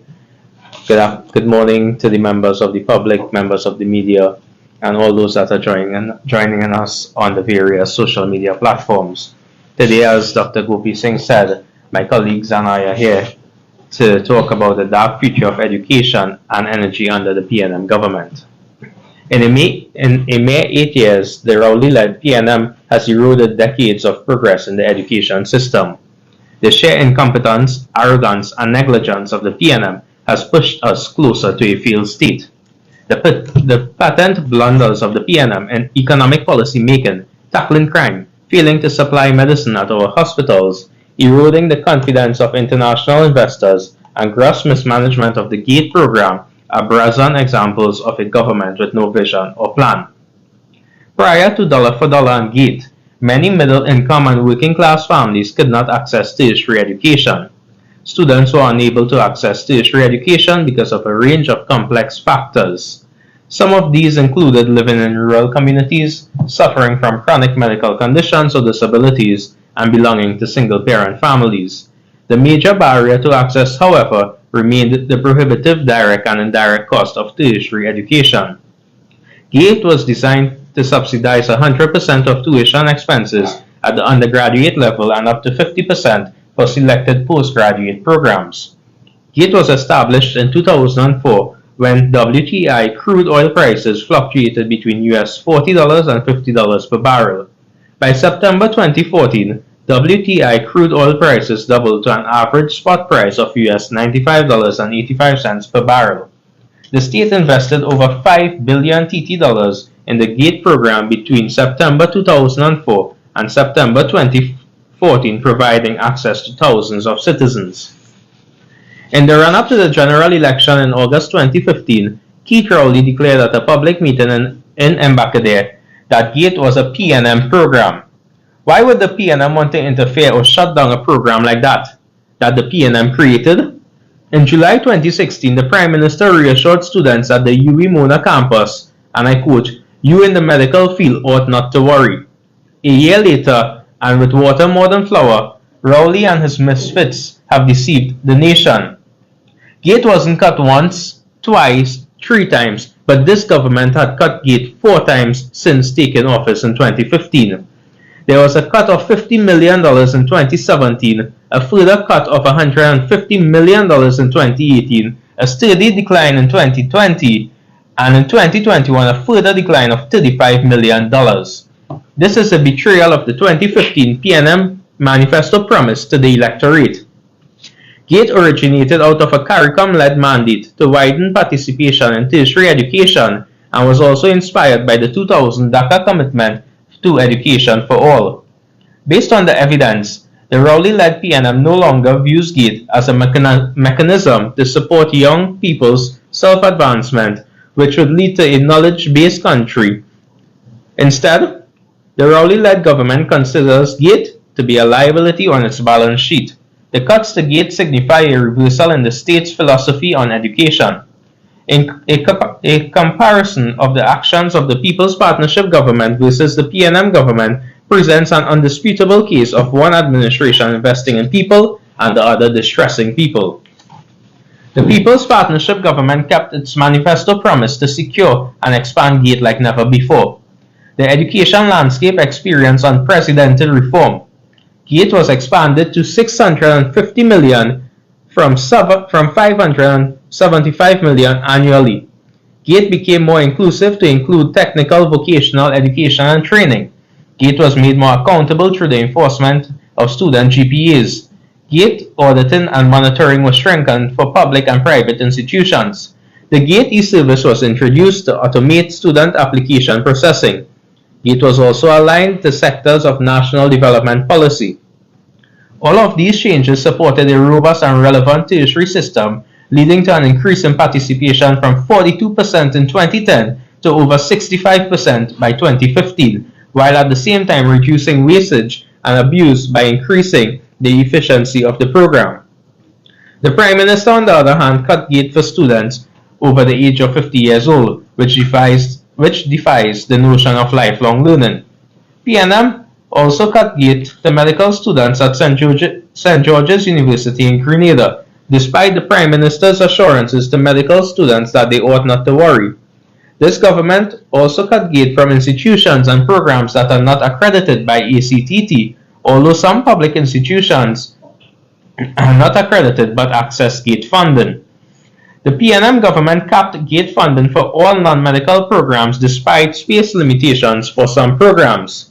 Good morning to the members of the public, members of the media, and all those that are joining us on the various social media platforms. Today, as Dr. Gopi Singh said, my colleagues and I are here to talk about the dark future of education and energy under the PNM government. In a mere 8 years, the Rowley-led PNM has eroded decades of progress in the education system. The sheer incompetence, arrogance, and negligence of the PNM has pushed us closer to a failed state. The patent blunders of the PNM in economic policy making, tackling crime, failing to supply medicine at our hospitals, eroding the confidence of international investors, and gross mismanagement of the GATE program are brazen examples of a government with no vision or plan. Prior to dollar for dollar and GATE, many middle-income and working-class families could not access tertiary education. Students were unable to access tertiary education because of a range of complex factors. Some of these included living in rural communities, suffering from chronic medical conditions or disabilities, and belonging to single-parent families. The major barrier to access, however, remained the prohibitive direct and indirect cost of tertiary education. GATE was designed to subsidize 100% of tuition expenses at the undergraduate level and up to 50% for selected postgraduate programs. GATE was established in 2004 when WTI crude oil prices fluctuated between US $40 and $50 per barrel. By September 2014, WTI crude oil prices doubled to an average spot price of US $95.85 per barrel. The state invested over 5 billion TT dollars in the GATE program between September 2004 and September 2014, providing access to thousands of citizens. In the run-up to the general election in August 2015, Keith Rowley declared at a public meeting in Embarcadero that GATE was a PNM program. Why would the PNM want to interfere or shut down a program like that the PNM created? In July 2016, the Prime Minister reassured students at the UWI Mona campus, and I quote, "You in the medical field ought not to worry." A year later, and with water more than flour, Rowley and his misfits have deceived the nation. GATE wasn't cut once, twice, 3 times, but this government had cut GATE 4 times since taking office in 2015. There was a cut of $50 million in 2017, a further cut of $150 million in 2018, a steady decline in 2020, and in 2021 a further decline of $35 million. This is a betrayal of the 2015 PNM manifesto promise to the electorate. GATE originated out of a CARICOM-led mandate to widen participation in tertiary education and was also inspired by the 2000 Dhaka commitment to education for all. Based on the evidence, the Rowley-led PNM no longer views GATE as a mechanism to support young people's self-advancement, which would lead to a knowledge-based country. Instead, the Rowley-led government considers GATE to be a liability on its balance sheet. The cuts to GATE signify a reversal in the state's philosophy on education. In a comparison of the actions of the People's Partnership Government versus the PNM government presents an undisputable case of one administration investing in people and the other distressing people. The People's Partnership Government kept its manifesto promise to secure and expand GATE like never before. The education landscape experienced unprecedented reform. GATE was expanded to $650 million from $575 million annually. GATE became more inclusive to include technical vocational education and training. GATE was made more accountable through the enforcement of student GPAs. GATE auditing and monitoring was strengthened for public and private institutions. The GATE e-service was introduced to automate student application processing. GATE was also aligned to sectors of national development policy. All of these changes supported a robust and relevant tertiary system, leading to an increase in participation from 42% in 2010 to over 65% by 2015, while at the same time reducing wastage and abuse by increasing the efficiency of the program. The Prime Minister, on the other hand, cut GATE for students over the age of 50 years old, which defies the notion of lifelong learning. PNM also cut GATE to medical students at St. George's University in Grenada, despite the Prime Minister's assurances to medical students that they ought not to worry. This government also cut GATE from institutions and programs that are not accredited by ACTT, although some public institutions are not accredited but access GATE funding. The PNM government capped GATE funding for all non-medical programs despite space limitations for some programs.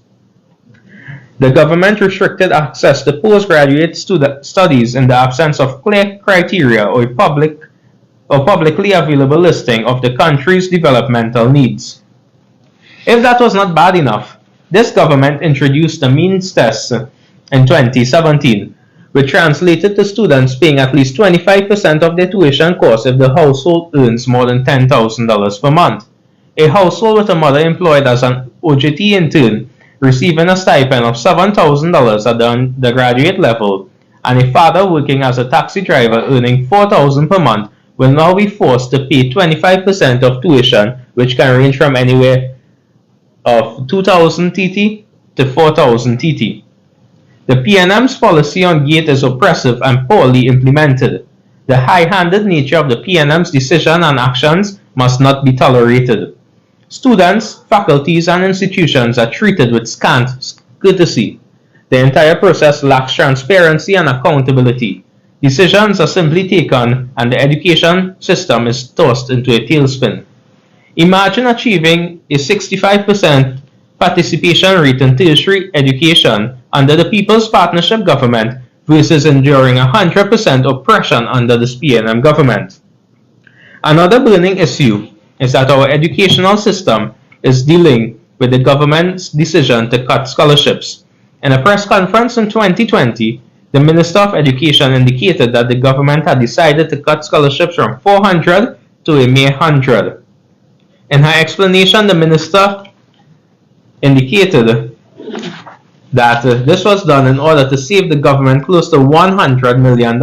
The government restricted access to postgraduate studies in the absence of clear criteria or publicly available listing of the country's developmental needs. If that was not bad enough, this government introduced the means test in 2017, which translated to students paying at least 25% of their tuition costs if the household earns more than $10,000 per month. A household with a mother employed as an OJT intern receiving a stipend of $7,000 at the undergraduate level, and a father working as a taxi driver earning $4,000 per month will now be forced to pay 25% of tuition, which can range from anywhere of 2,000 TT to 4,000 TT. The PNM's policy on GATE is oppressive and poorly implemented. The high-handed nature of the PNM's decision and actions must not be tolerated. Students, faculties, and institutions are treated with scant courtesy. The entire process lacks transparency and accountability. Decisions are simply taken and the education system is tossed into a tailspin. Imagine achieving a 65% participation rate in tertiary education under the People's Partnership government versus enduring 100% oppression under this PNM government. Another burning issue is that our educational system is dealing with the government's decision to cut scholarships. In a press conference in 2020, the Minister of Education indicated that the government had decided to cut scholarships from 400 to a mere 100. In her explanation, the Minister indicated that this was done in order to save the government close to $100 million.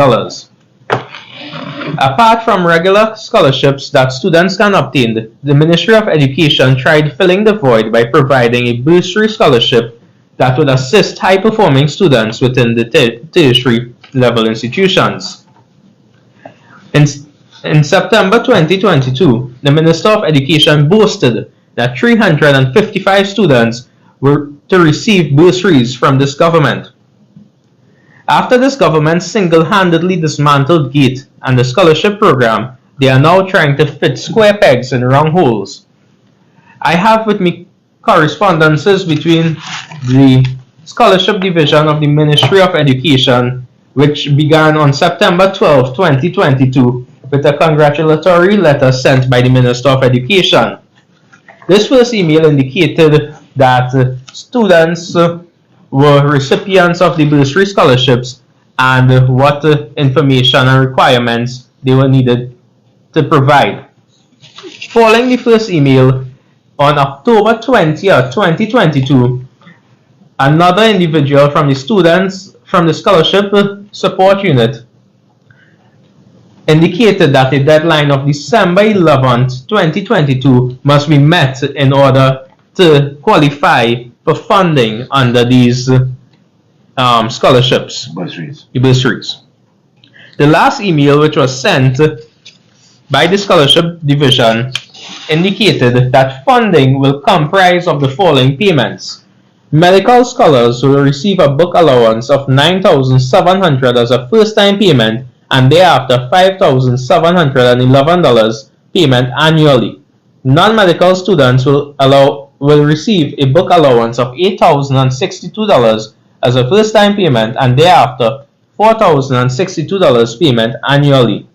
Apart from regular scholarships that students can obtain, the Ministry of Education tried filling the void by providing a bursary scholarship that would assist high-performing students within the tertiary level institutions. In September 2022, the Minister of Education boasted that 355 students were to receive bursaries from this government. After this government single-handedly dismantled GATE and the scholarship program, they are now trying to fit square pegs in round holes. I have with me correspondences between the Scholarship Division of the Ministry of Education, which began on September 12, 2022, with a congratulatory letter sent by the Minister of Education. This first email indicated that students were recipients of the bursary scholarships and what information and requirements they were needed to provide. Following the first email, on October 20th, 2022, another individual from the students from the Scholarship Support Unit indicated that the deadline of December 11th, 2022 must be met in order to qualify for funding under these scholarships, bursaries. The last email, which was sent by the Scholarship Division, indicated that funding will comprise of the following payments. Medical scholars will receive a book allowance of $9,700 as a first-time payment and thereafter $5,711 payment annually. Non-medical students will receive a book allowance of $8,062 as a first-time payment and thereafter $4,062 payment annually.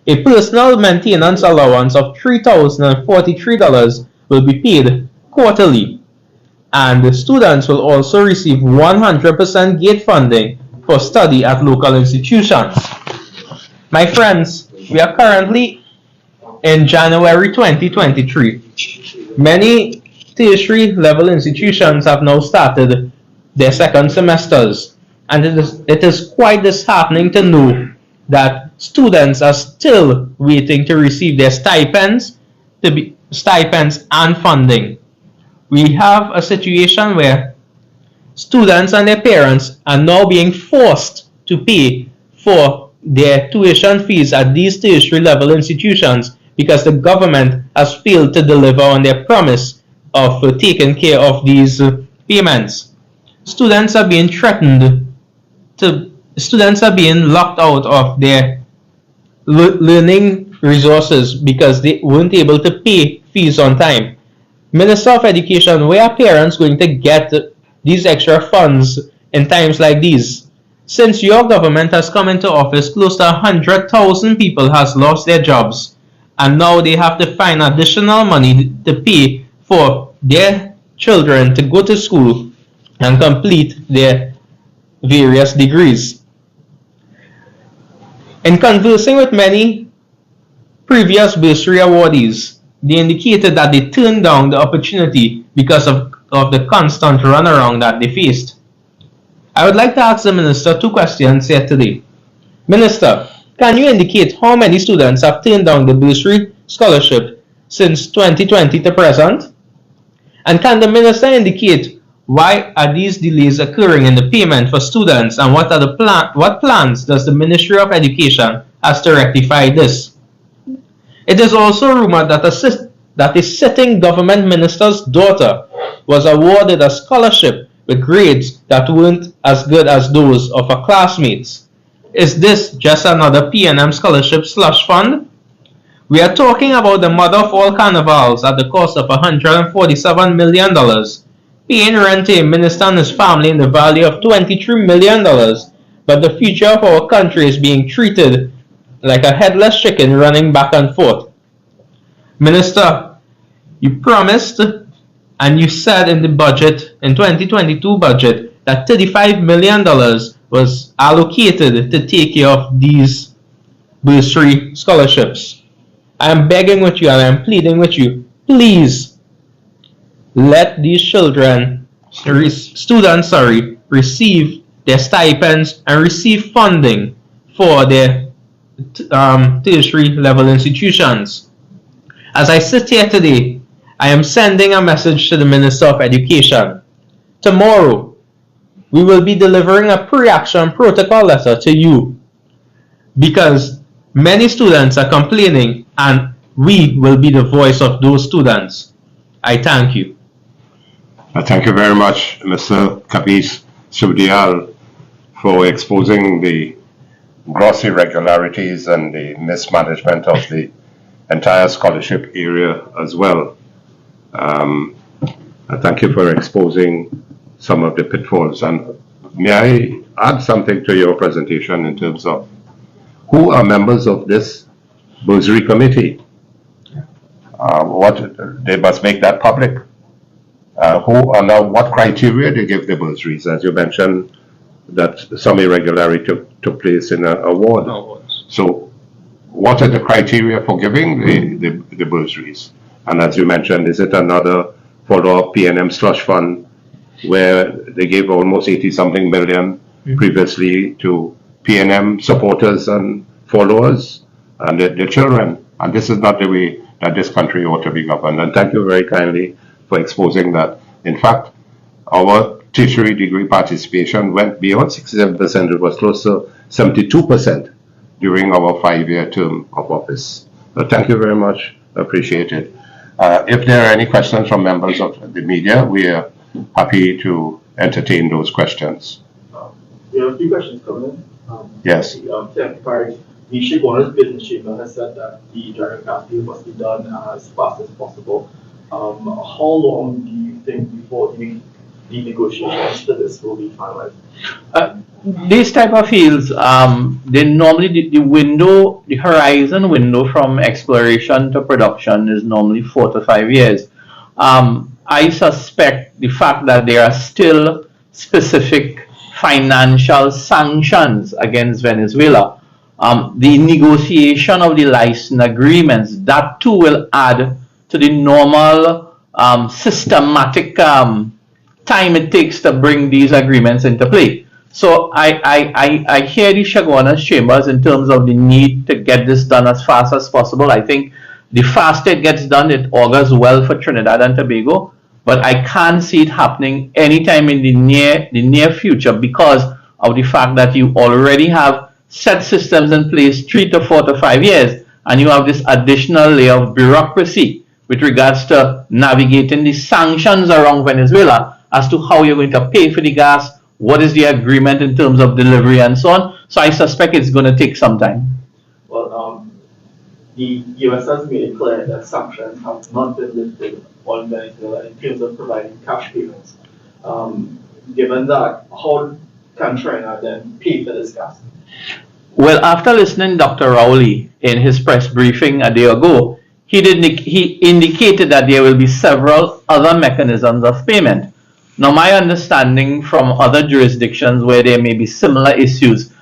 A personal maintenance allowance of $3,043 will be paid quarterly, and the students will also receive 100% GATE funding for study at local institutions. My friends, we are currently in January 2023. Many tertiary level institutions have now started their second semesters, and it is quite disheartening to know that students are still waiting to receive their stipends, stipends and funding. We have a situation where students and their parents are now being forced to pay for their tuition fees at these tertiary level institutions because the government has failed to deliver on their promise of taking care of these payments. Students are being students are being locked out of their learning resources because they weren't able to pay fees on time. Minister of Education, where are parents going to get these extra funds in times like these? Since your government has come into office, close to 100,000 people has lost their jobs, and now they have to find additional money to pay for their children to go to school and complete their various degrees. In conversing with many previous bursary awardees, they indicated that they turned down the opportunity because of the constant runaround that they faced. I would like to ask the Minister two questions here today. Minister, can you indicate how many students have turned down the bursary scholarship since 2020 to present? And can the Minister indicate why are these delays occurring in the payment for students, and what plans does the Ministry of Education has to rectify this? It is also rumored that a sitting government minister's daughter was awarded a scholarship with grades that weren't as good as those of her classmates. Is this just another PNM scholarship slush fund? We are talking about the mother of all carnivals at the cost of $147 million, paying rent to a minister and his family in the value of $23 million, but the future of our country is being treated like a headless chicken running back and forth. Minister, you promised and you said in the budget, in 2022 budget, that $35 million was allocated to take care of these bursary scholarships. I am begging with you and I am pleading with you, please let these students, receive their stipends and receive funding for their tertiary level institutions. As I sit here today, I am sending a message to the Minister of Education. Tomorrow, we will be delivering a pre-action protocol letter to you because many students are complaining and we will be the voice of those students. I thank you. Thank you very much, Mr. Kabis Sudial, for exposing the gross irregularities and the mismanagement of the entire scholarship area as well. Thank you for exposing some of the pitfalls. And may I add something to your presentation in terms of who are members of this bursary committee? They must make that public. Who are now, what criteria they give the bursaries? As you mentioned, that some irregularity took place in an award. So, what are the criteria for giving the bursaries? And as you mentioned, is it another follow-up PNM slush fund where they gave almost 80-something million previously to PNM supporters and followers and their children? And this is not the way that this country ought to be governed. And thank you very kindly for exposing that. In fact, our tertiary degree participation went beyond 67%. It was close to 72% during our 5-year term of office. So thank you very much. Appreciate it. If there are any questions from members of the media, we are happy to entertain those questions. We have a few questions coming in. Yes. The Chief Owner's Business Chamber has said that the driving campaign must be done as fast as possible. How long do you think before the negotiations for this will be finalized? These type of fields, they normally, the horizon window from exploration to production is normally 4 to 5 years. I suspect the fact that there are still specific financial sanctions against Venezuela, the negotiation of the license agreements, that too will add to the normal systematic time it takes to bring these agreements into play. So I hear the Chaguanas Chambers in terms of the need to get this done as fast as possible. I think the faster it gets done, it augurs well for Trinidad and Tobago. But I can't see it happening anytime in the near future because of the fact that you already have set systems in place 3 to 4 to 5 years, and you have this additional layer of bureaucracy with regards to navigating the sanctions around Venezuela as to how you're going to pay for the gas, what is the agreement in terms of delivery and so on. So I suspect it's going to take some time. Well, the US has made it clear that sanctions have not been lifted on Venezuela in terms of providing cash payments. Given that, how can China then pay for this gas? Well, after listening to Dr. Rowley in his press briefing a day ago, he indicated that there will be several other mechanisms of payment. Now, my understanding from other jurisdictions where there may be similar issues,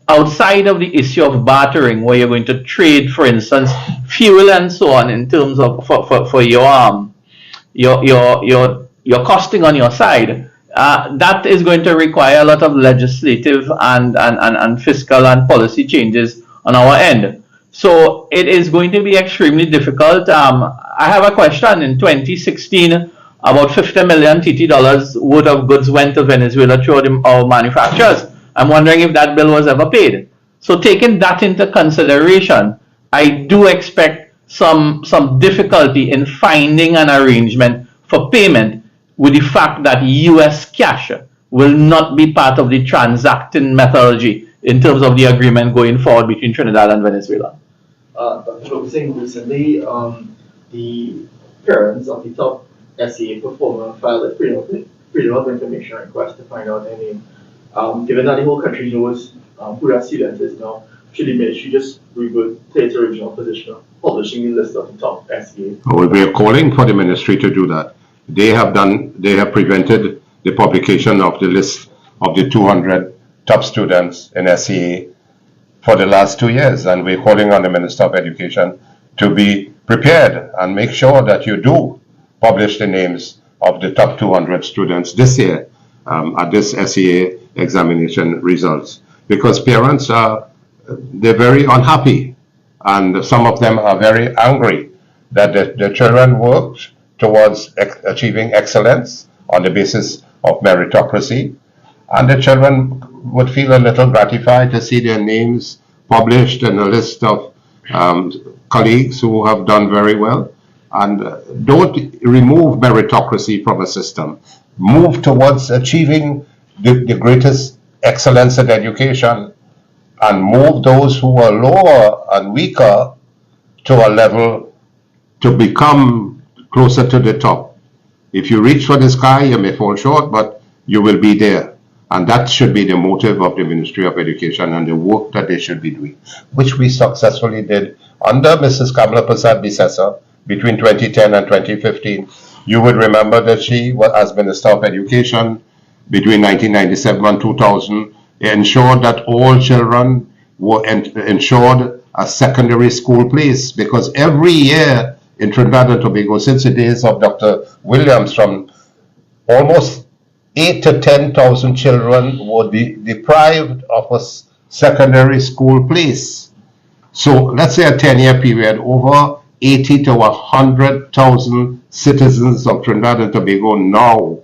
outside of the issue of bartering, where you're going to trade, for instance, fuel and so on, in terms of for your costing on your side, that is going to require a lot of legislative and fiscal and policy changes on our end. So it is going to be extremely difficult. I have a question. In 2016, about 50 million TT dollars worth of goods went to Venezuela through our manufacturers. I'm wondering if that bill was ever paid. So taking that into consideration, I do expect some difficulty in finding an arrangement for payment with the fact that US cash will not be part of the transacting methodology in terms of the agreement going forward between Trinidad and Venezuela. Dr. Gopsing, recently the parents of the top SEA performer filed a freedom of information request to find out their name. Given that the whole country knows who that student is now, should the ministry just revert to its original position of publishing the list of the top SEA? Well, we are calling for the ministry to do that. They have prevented the publication of the list of the 200 top students in SEA for the last 2 years, and we're calling on the Minister of Education to be prepared and make sure that you do publish the names of the top 200 students this year at this SEA examination results, because parents they're very unhappy, and some of them are very angry that the children worked towards achieving excellence on the basis of meritocracy, and the children would feel a little gratified to see their names published in a list of colleagues who have done very well. And don't remove meritocracy from a system. Move towards achieving the greatest excellence in education, and move those who are lower and weaker to a level to become closer to the top. If you reach for the sky, you may fall short, but you will be there. And that should be the motive of the Ministry of Education and the work that they should be doing, which we successfully did under Mrs. Kamala Prasad Bissessar between 2010 and 2015. You would remember that she, as Minister of Education between 1997 and 2000, ensured that all children were ensured a secondary school place, because every year in Trinidad and Tobago, since the days of Dr. Williams, from almost 8 to 10,000 children were deprived of a secondary school place. So let's say a 10-year period, over 80 to 100,000 citizens of Trinidad and Tobago now,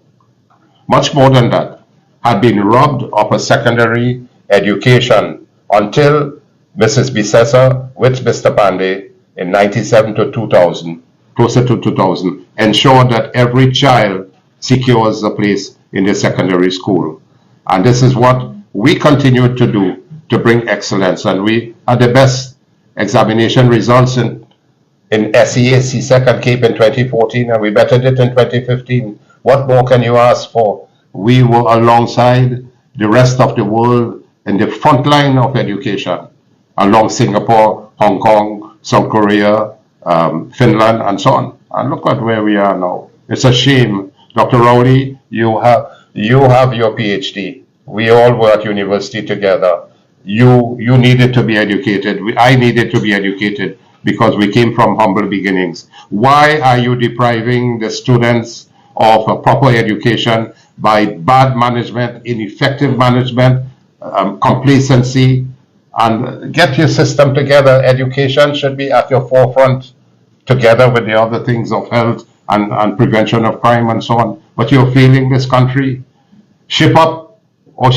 much more than that, had been robbed of a secondary education until Mrs. Bissessar with Mr. Pandey in 97 to 2000, closer to 2000, ensured that every child secures a place in the secondary school. And this is what we continue to do to bring excellence. And we had the best examination results in SEA, CSEC and CAPE in 2014, and we bettered it in 2015. What more can you ask for? We were alongside the rest of the world in the front line of education, along Singapore, Hong Kong, South Korea, Finland, and so on. And look at where we are now. It's a shame. Dr. Rowley, you have your PhD. We all were at university together. You needed to be educated. I needed to be educated because we came from humble beginnings. Why are you depriving the students of a proper education by bad management, ineffective management, complacency, and get your system together. Education should be at your forefront together with the other things of health and prevention of crime and so on. But you're failing this country. Shape up or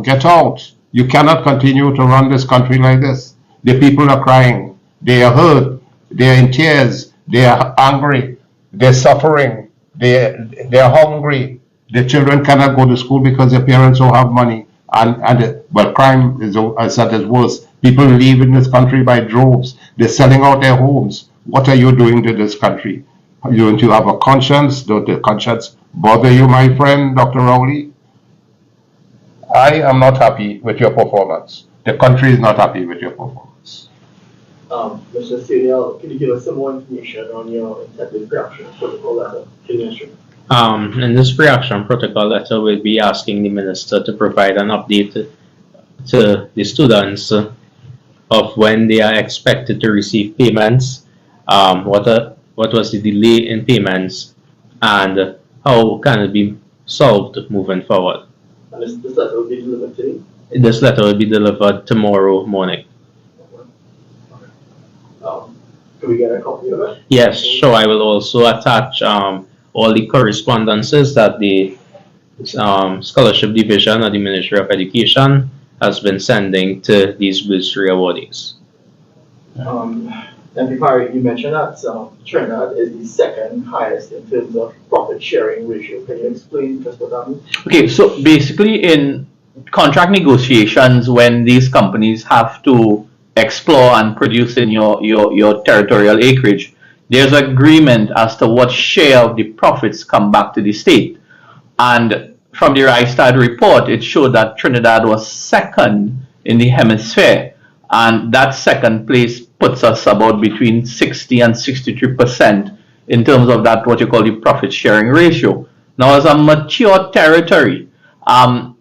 get out. You cannot continue to run this country like this. The people are crying. They are hurt. They are in tears. They are angry. They're suffering. They are hungry. The children cannot go to school because their parents don't have money. But crime is at its worst. People leave in this country by droves. They're selling out their homes. What are you doing to this country? Don't you have a conscience? Don't the conscience bother you, my friend, Dr. Rowley? I am not happy with your performance. The country is not happy with your performance. Mr. Serial, can you give us some more information on your intended reaction protocol letter to the ministry? In this reaction protocol letter, we'll be asking the minister to provide an update to the students of when they are expected to receive payments, what was the delay in payments, and how can it be solved moving forward. And this letter will be delivered today? This letter will be delivered tomorrow morning. Can we get a copy of it? Yes, sure. I will also attach all the correspondences that the Scholarship Division of the Ministry of Education has been sending to these bursary awardees. And before you mentioned that Trinidad is the second highest in terms of profit sharing ratio. Can you explain just what that means? Okay, so basically in contract negotiations, when these companies have to explore and produce in your territorial acreage, there's agreement as to what share of the profits come back to the state. And from the Rystad report, it showed that Trinidad was second in the hemisphere, and that second place puts us about between 60 and 63% in terms of that what you call the profit sharing ratio. Now, as a mature territory,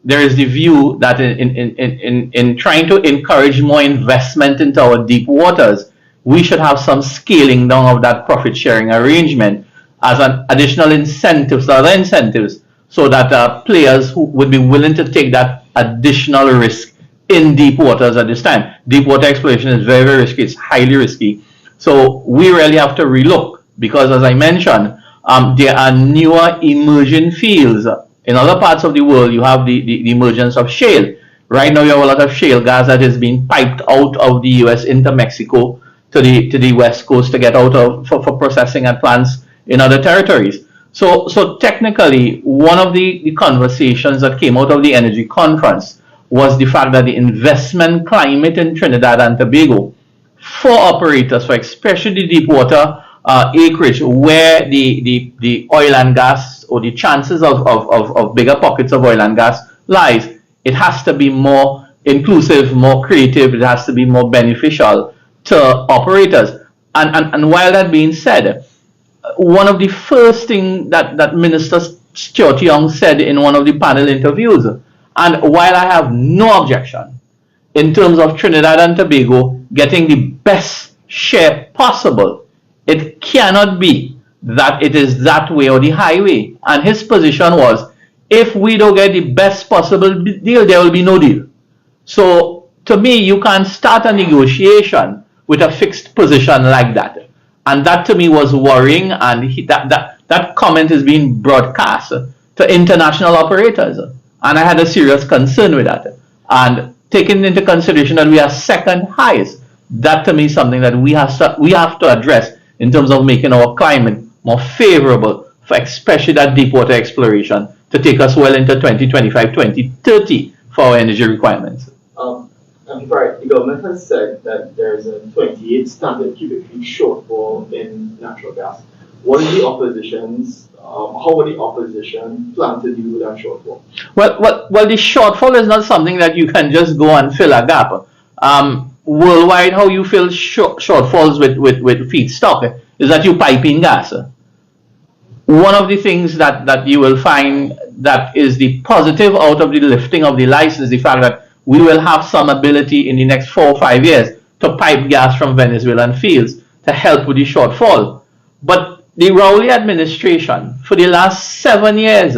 there is the view that in trying to encourage more investment into our deep waters, we should have some scaling down of that profit sharing arrangement as an additional incentives, other incentives, so that players who would be willing to take that additional risk in deep waters at this time. Deep water exploration is very, very risky. It's highly risky. So we really have to relook, because as I mentioned, there are newer emerging fields. In other parts of the world, you have the emergence of shale. Right now, you have a lot of shale gas that is being piped out of the US into Mexico to the West Coast to get out of for processing at plants in other territories. So technically, one of the conversations that came out of the energy conference was the fact that the investment climate in Trinidad and Tobago for operators, for especially deep water acreage, where the oil and gas, or the chances of bigger pockets of oil and gas lies, it has to be more inclusive, more creative, it has to be more beneficial to operators. And while that being said, one of the first things that Minister Stuart Young said in one of the panel interviews, and while I have no objection in terms of Trinidad and Tobago getting the best share possible, it cannot be that it is that way or the highway. And his position was, if we don't get the best possible deal, there will be no deal. So to me, you can't start a negotiation with a fixed position like that. And that to me was worrying, and that comment is being broadcast to international operators. And I had a serious concern with that. And taking into consideration that we are second highest, that to me is something that we have to address in terms of making our climate more favorable for especially that deep water exploration to take us well into 2025, 2030 for our energy requirements. And right, the government has said that there's a 28 standard cubic feet shortfall in natural gas. What is the opposition's, how will the opposition plan to deal with that shortfall? Well, the shortfall is not something that you can just go and fill a gap. Worldwide, how you fill shortfalls with feedstock is that you pipe in gas. One of the things that you will find that is the positive out of the lifting of the license, the fact that we will have some ability in the next 4 or 5 years to pipe gas from Venezuelan fields to help with the shortfall. But the Rowley administration, for the last 7 years,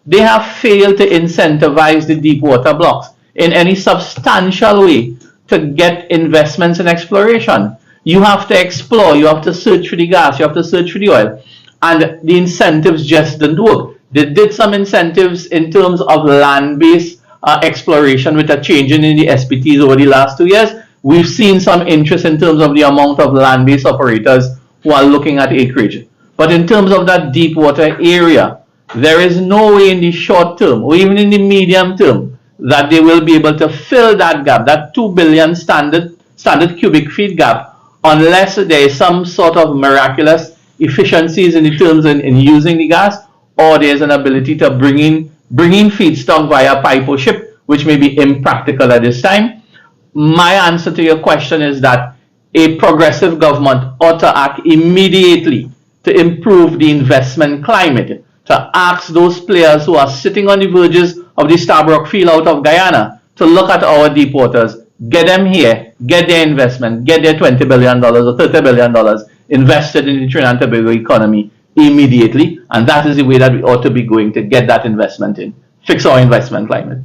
they have failed to incentivize the deep water blocks in any substantial way to get investments in exploration. You have to explore, you have to search for the gas, you have to search for the oil, and the incentives just didn't work. They did some incentives in terms of land-based exploration with a change in the SPTs over the last 2 years. We've seen some interest in terms of the amount of land-based operators who are looking at acreage. But in terms of that deep water area, there is no way in the short term or even in the medium term that they will be able to fill that gap, that 2 billion standard cubic feet gap, unless there is some sort of miraculous efficiencies in the terms in using the gas, or there's an ability to bring in feedstock via pipe or ship, which may be impractical at this time. My answer to your question is that a progressive government ought to act immediately to improve the investment climate, to ask those players who are sitting on the verges of the Stabroek field out of Guyana to look at our deep waters, get them here, get their investment, get their $20 billion or $30 billion invested in the Trinidad and Tobago economy immediately, and that is the way that we ought to be going to get that investment in, fix our investment climate.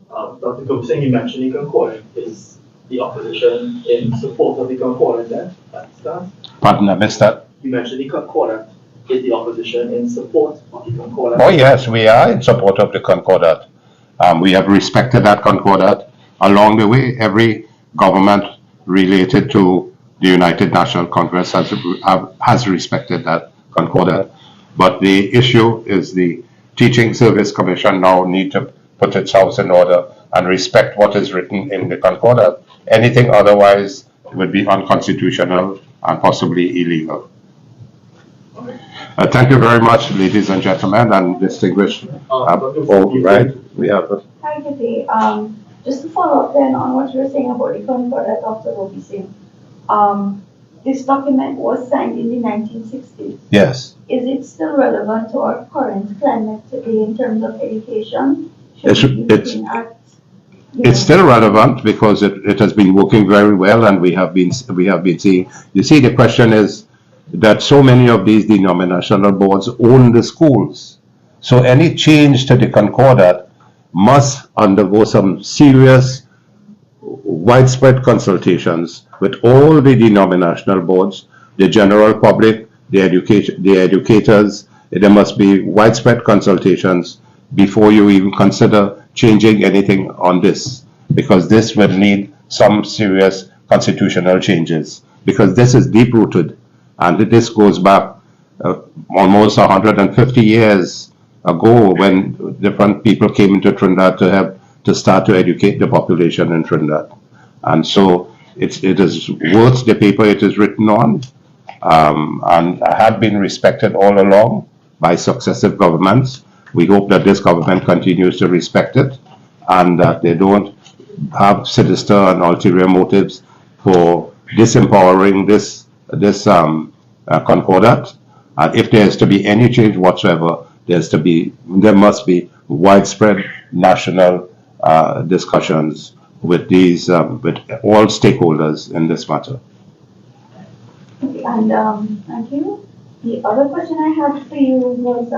Dr. Gopsing, you mentioned the concordant. Is the opposition in support of the concordant then? That's Pardon, I missed that. You mentioned the concordant. Is the opposition in support of the concordant? Oh yes, we are in support of the Concordat. We have respected that Concordat along the way. Every government related to the United National Congress has respected that Concordat. But the issue is the Teaching Service Commission now need to put its house in order and respect what is written in the Concordat. Anything otherwise would be unconstitutional and possibly illegal. Thank you very much, ladies and gentlemen, and distinguished. We have. Hi, good day. Just to follow up then on what you were saying about the Concordat, Dr. Gopsing. This document was signed in the 1960s. Yes. Is it still relevant to our current climate today in terms of education? It's still relevant because it has been working very well, and we have been seeing. You see, the question is that so many of these denominational boards own the schools. So any change to the Concordat must undergo some serious, widespread consultations with all the denominational boards, the general public, the educators. There must be widespread consultations before you even consider changing anything on this, because this will need some serious constitutional changes, because this is deep-rooted, and this goes back almost 150 years ago when different people came into Trinidad to start to educate the population in Trinidad. And so it is worth the paper it is written on, and had been respected all along by successive governments. We hope that this government continues to respect it, and that they don't have sinister and ulterior motives for disempowering this Concordat. And if there is to be any change whatsoever, there must be widespread national discussions with these with all stakeholders in this matter. Okay, and thank you. The other question I had for you was,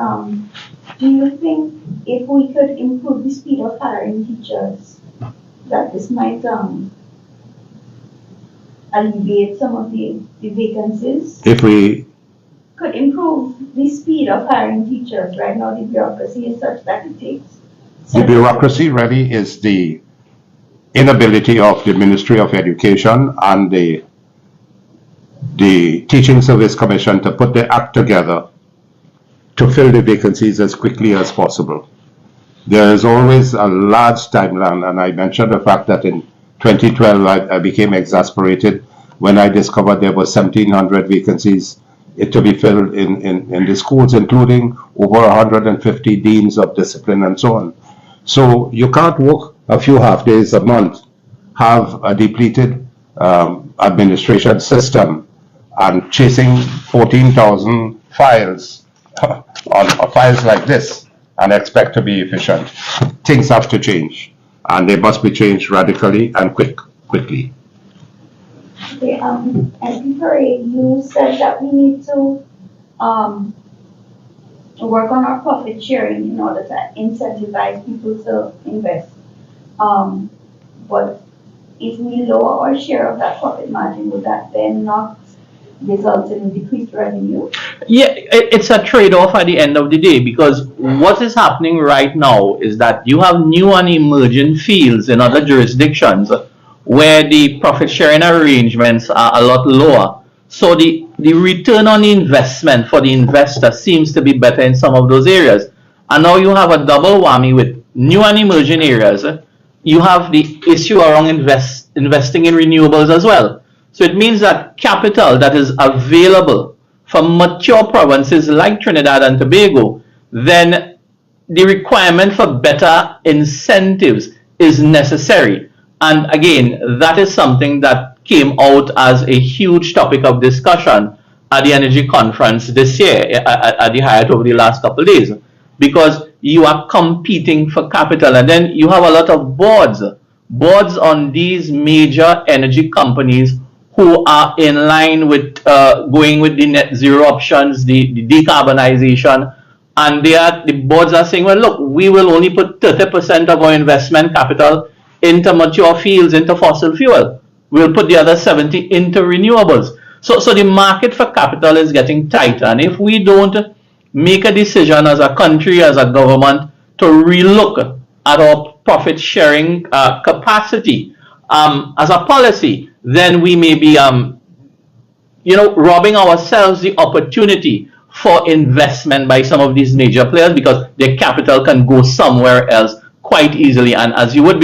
do you think if we could improve the speed of hiring teachers, that this might alleviate some of the vacancies? If we could improve the speed of hiring teachers. Right now, the bureaucracy is such that it takes. The bureaucracy really is the inability of the Ministry of Education and the Teaching Service Commission to put their act together to fill the vacancies as quickly as possible. There is always a large timeline, and I mentioned the fact that in 2012 I became exasperated when I discovered there were 1,700 vacancies to be filled in the schools, including over 150 deans of discipline and so on. So you can't work a few half days a month, have a depleted administration system, and chasing 14,000 files on files like this and expect to be efficient. Things have to change, and they must be changed radically and quickly. Okay, and Perry, you said that we need to work on our profit sharing in order to incentivize people to invest. But if we lower our share of that profit margin, would that then not result in decreased revenue? Yeah, it's a trade-off at the end of the day, because what is happening right now is that you have new and emerging fields in other jurisdictions where the profit sharing arrangements are a lot lower. So the return on investment for the investor seems to be better in some of those areas. And now you have a double whammy with new and emerging areas. You have the issue around investing in renewables as well. So it means that capital that is available for mature provinces like Trinidad and Tobago, then the requirement for better incentives is necessary. And again, that is something that came out as a huge topic of discussion at the energy conference this year at the Hyatt over the last couple of days, because you are competing for capital, and then you have a lot of boards on these major energy companies who are in line with going with the net zero options, the decarbonization, and the boards are saying, well, look, we will only put 30% of our investment capital into mature fields, into fossil fuel. We'll put the other 70 into renewables. So the market for capital is getting tighter, and if we don't make a decision as a country, as a government, to relook at our profit sharing capacity as a policy, then we may be robbing ourselves the opportunity for investment by some of these major players, because their capital can go somewhere else quite easily. And as you would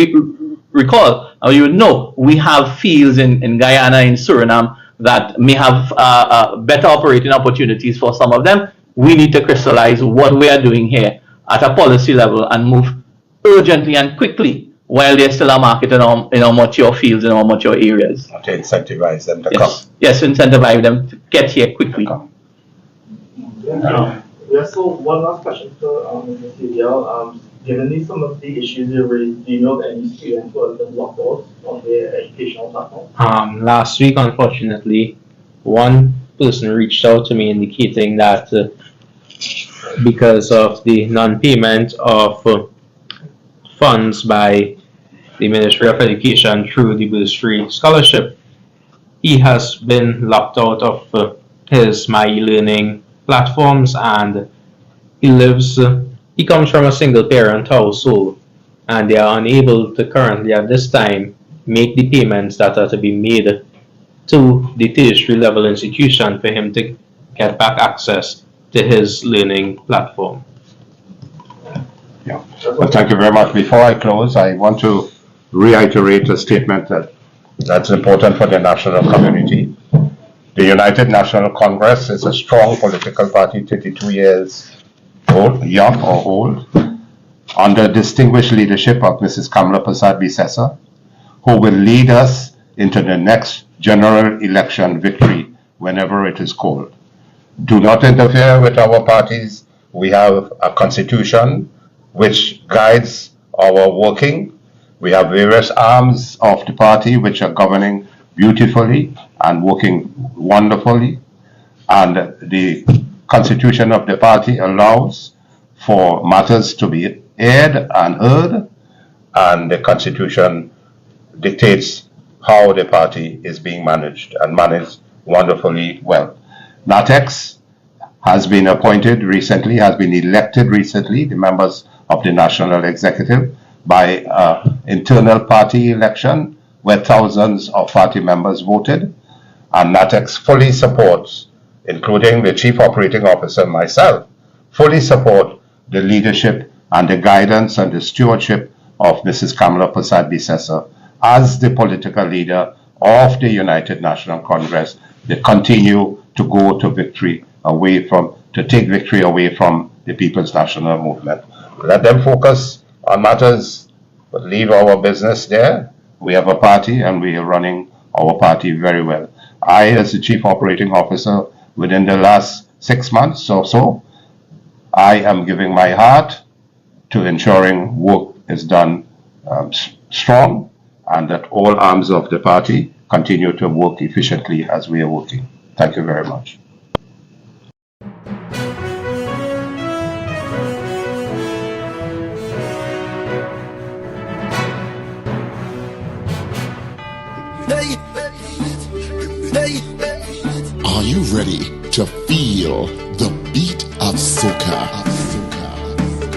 recall, or you would know, we have fields in Guyana, in Suriname, that may have better operating opportunities for some of them. We need to crystallize what we are doing here at a policy level and move urgently and quickly while there's still a market in our mature fields, in our mature areas. To incentivize them to Yes, yes, incentivize them to get here quickly. Yeah, so one last question for Mr. CDL. Given some of the issues you raised, do you know of any students who have been locked out on their educational platform? Last week, unfortunately, one person reached out to me indicating that because of the non-payment of funds by the Ministry of Education through the bursary scholarship, he has been locked out of his My Learning platforms, and he comes from a single parent household, and they are unable to currently at this time make the payments that are to be made to the tertiary level institution for him to get back access to his learning platform. Yeah. Well, thank you very much. Before I close, I want to reiterate a statement that's important for the national community. The United National Congress is a strong political party, 32 years old, young or old, under distinguished leadership of Mrs. Kamla Persad-Bissessar, who will lead us into the next general election victory whenever it is called. Do not interfere with our parties. We have a constitution which guides our working. We have various arms of the party which are governing beautifully and working wonderfully. And the constitution of the party allows for matters to be aired and heard, and the constitution dictates how the party is being managed, and managed wonderfully well. NATEX has been appointed recently, has been elected recently, the members of the National Executive, by internal party election where thousands of party members voted, and NATEX fully supports, including the Chief Operating Officer, myself, fully support the leadership and the guidance and the stewardship of Mrs. Kamla Persad-Bissessar as the political leader of the United National Congress. They continue to go to victory to take victory away from the People's National Movement. Let them focus on matters, but leave our business there. We have a party and we are running our party very well. I, as the Chief Operating Officer, within the last 6 months or so, I am giving my heart to ensuring work is done strong, and that all arms of the party continue to work efficiently as we are working. Thank you very much. you ready to feel the beat of soca?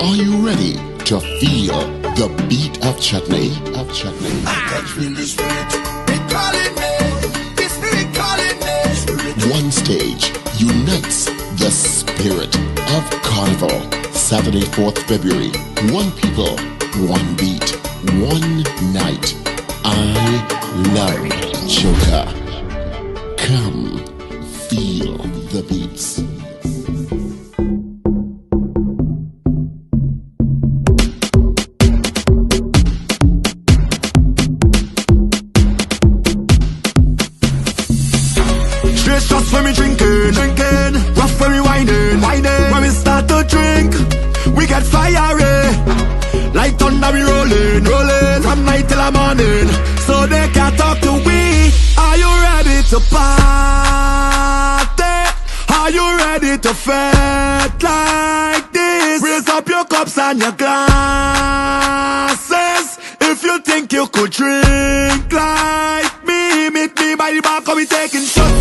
Are you ready to feel the beat of chutney? One stage unites the spirit of carnival. Saturday, 4th February. One people, one beat, one night. I love Joker. Come feel the beats. Straight shots when we drinking, rough when we whining. When we start to drink, we get fiery. Like thunder we rolling, from night till the morning. So they can't talk to we. Are you ready to party? Are you ready to fete like this? Raise up your cups and your glasses. If you think you could drink like me, meet me by the bar, cause we taking shots.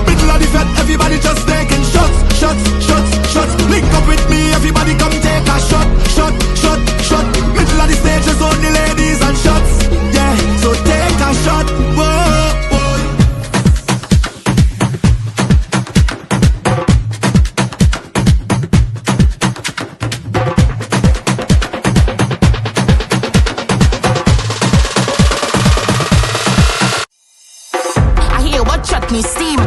Middle of the fete, everybody just taking shots. Link up with me, everybody come take a shot. Middle of the stage is only ladies and shots. Yeah, so take a shot. Whoa. I hear what chutney steam.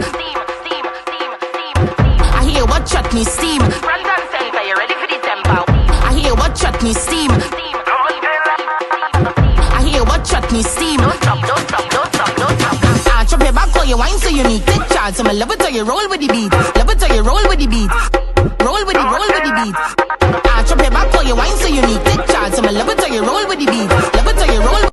I hear what chutney steam. Brandon Saint, are you ready for the tempo? I hear what chutney steam. I hear what chutney steam. Don't stop. Chop your back or your wine so you need take charge. So I love it how you roll with the beat. Roll with the beat. Chop your back or your wine so you need take charge. So I love it how you roll with the beat.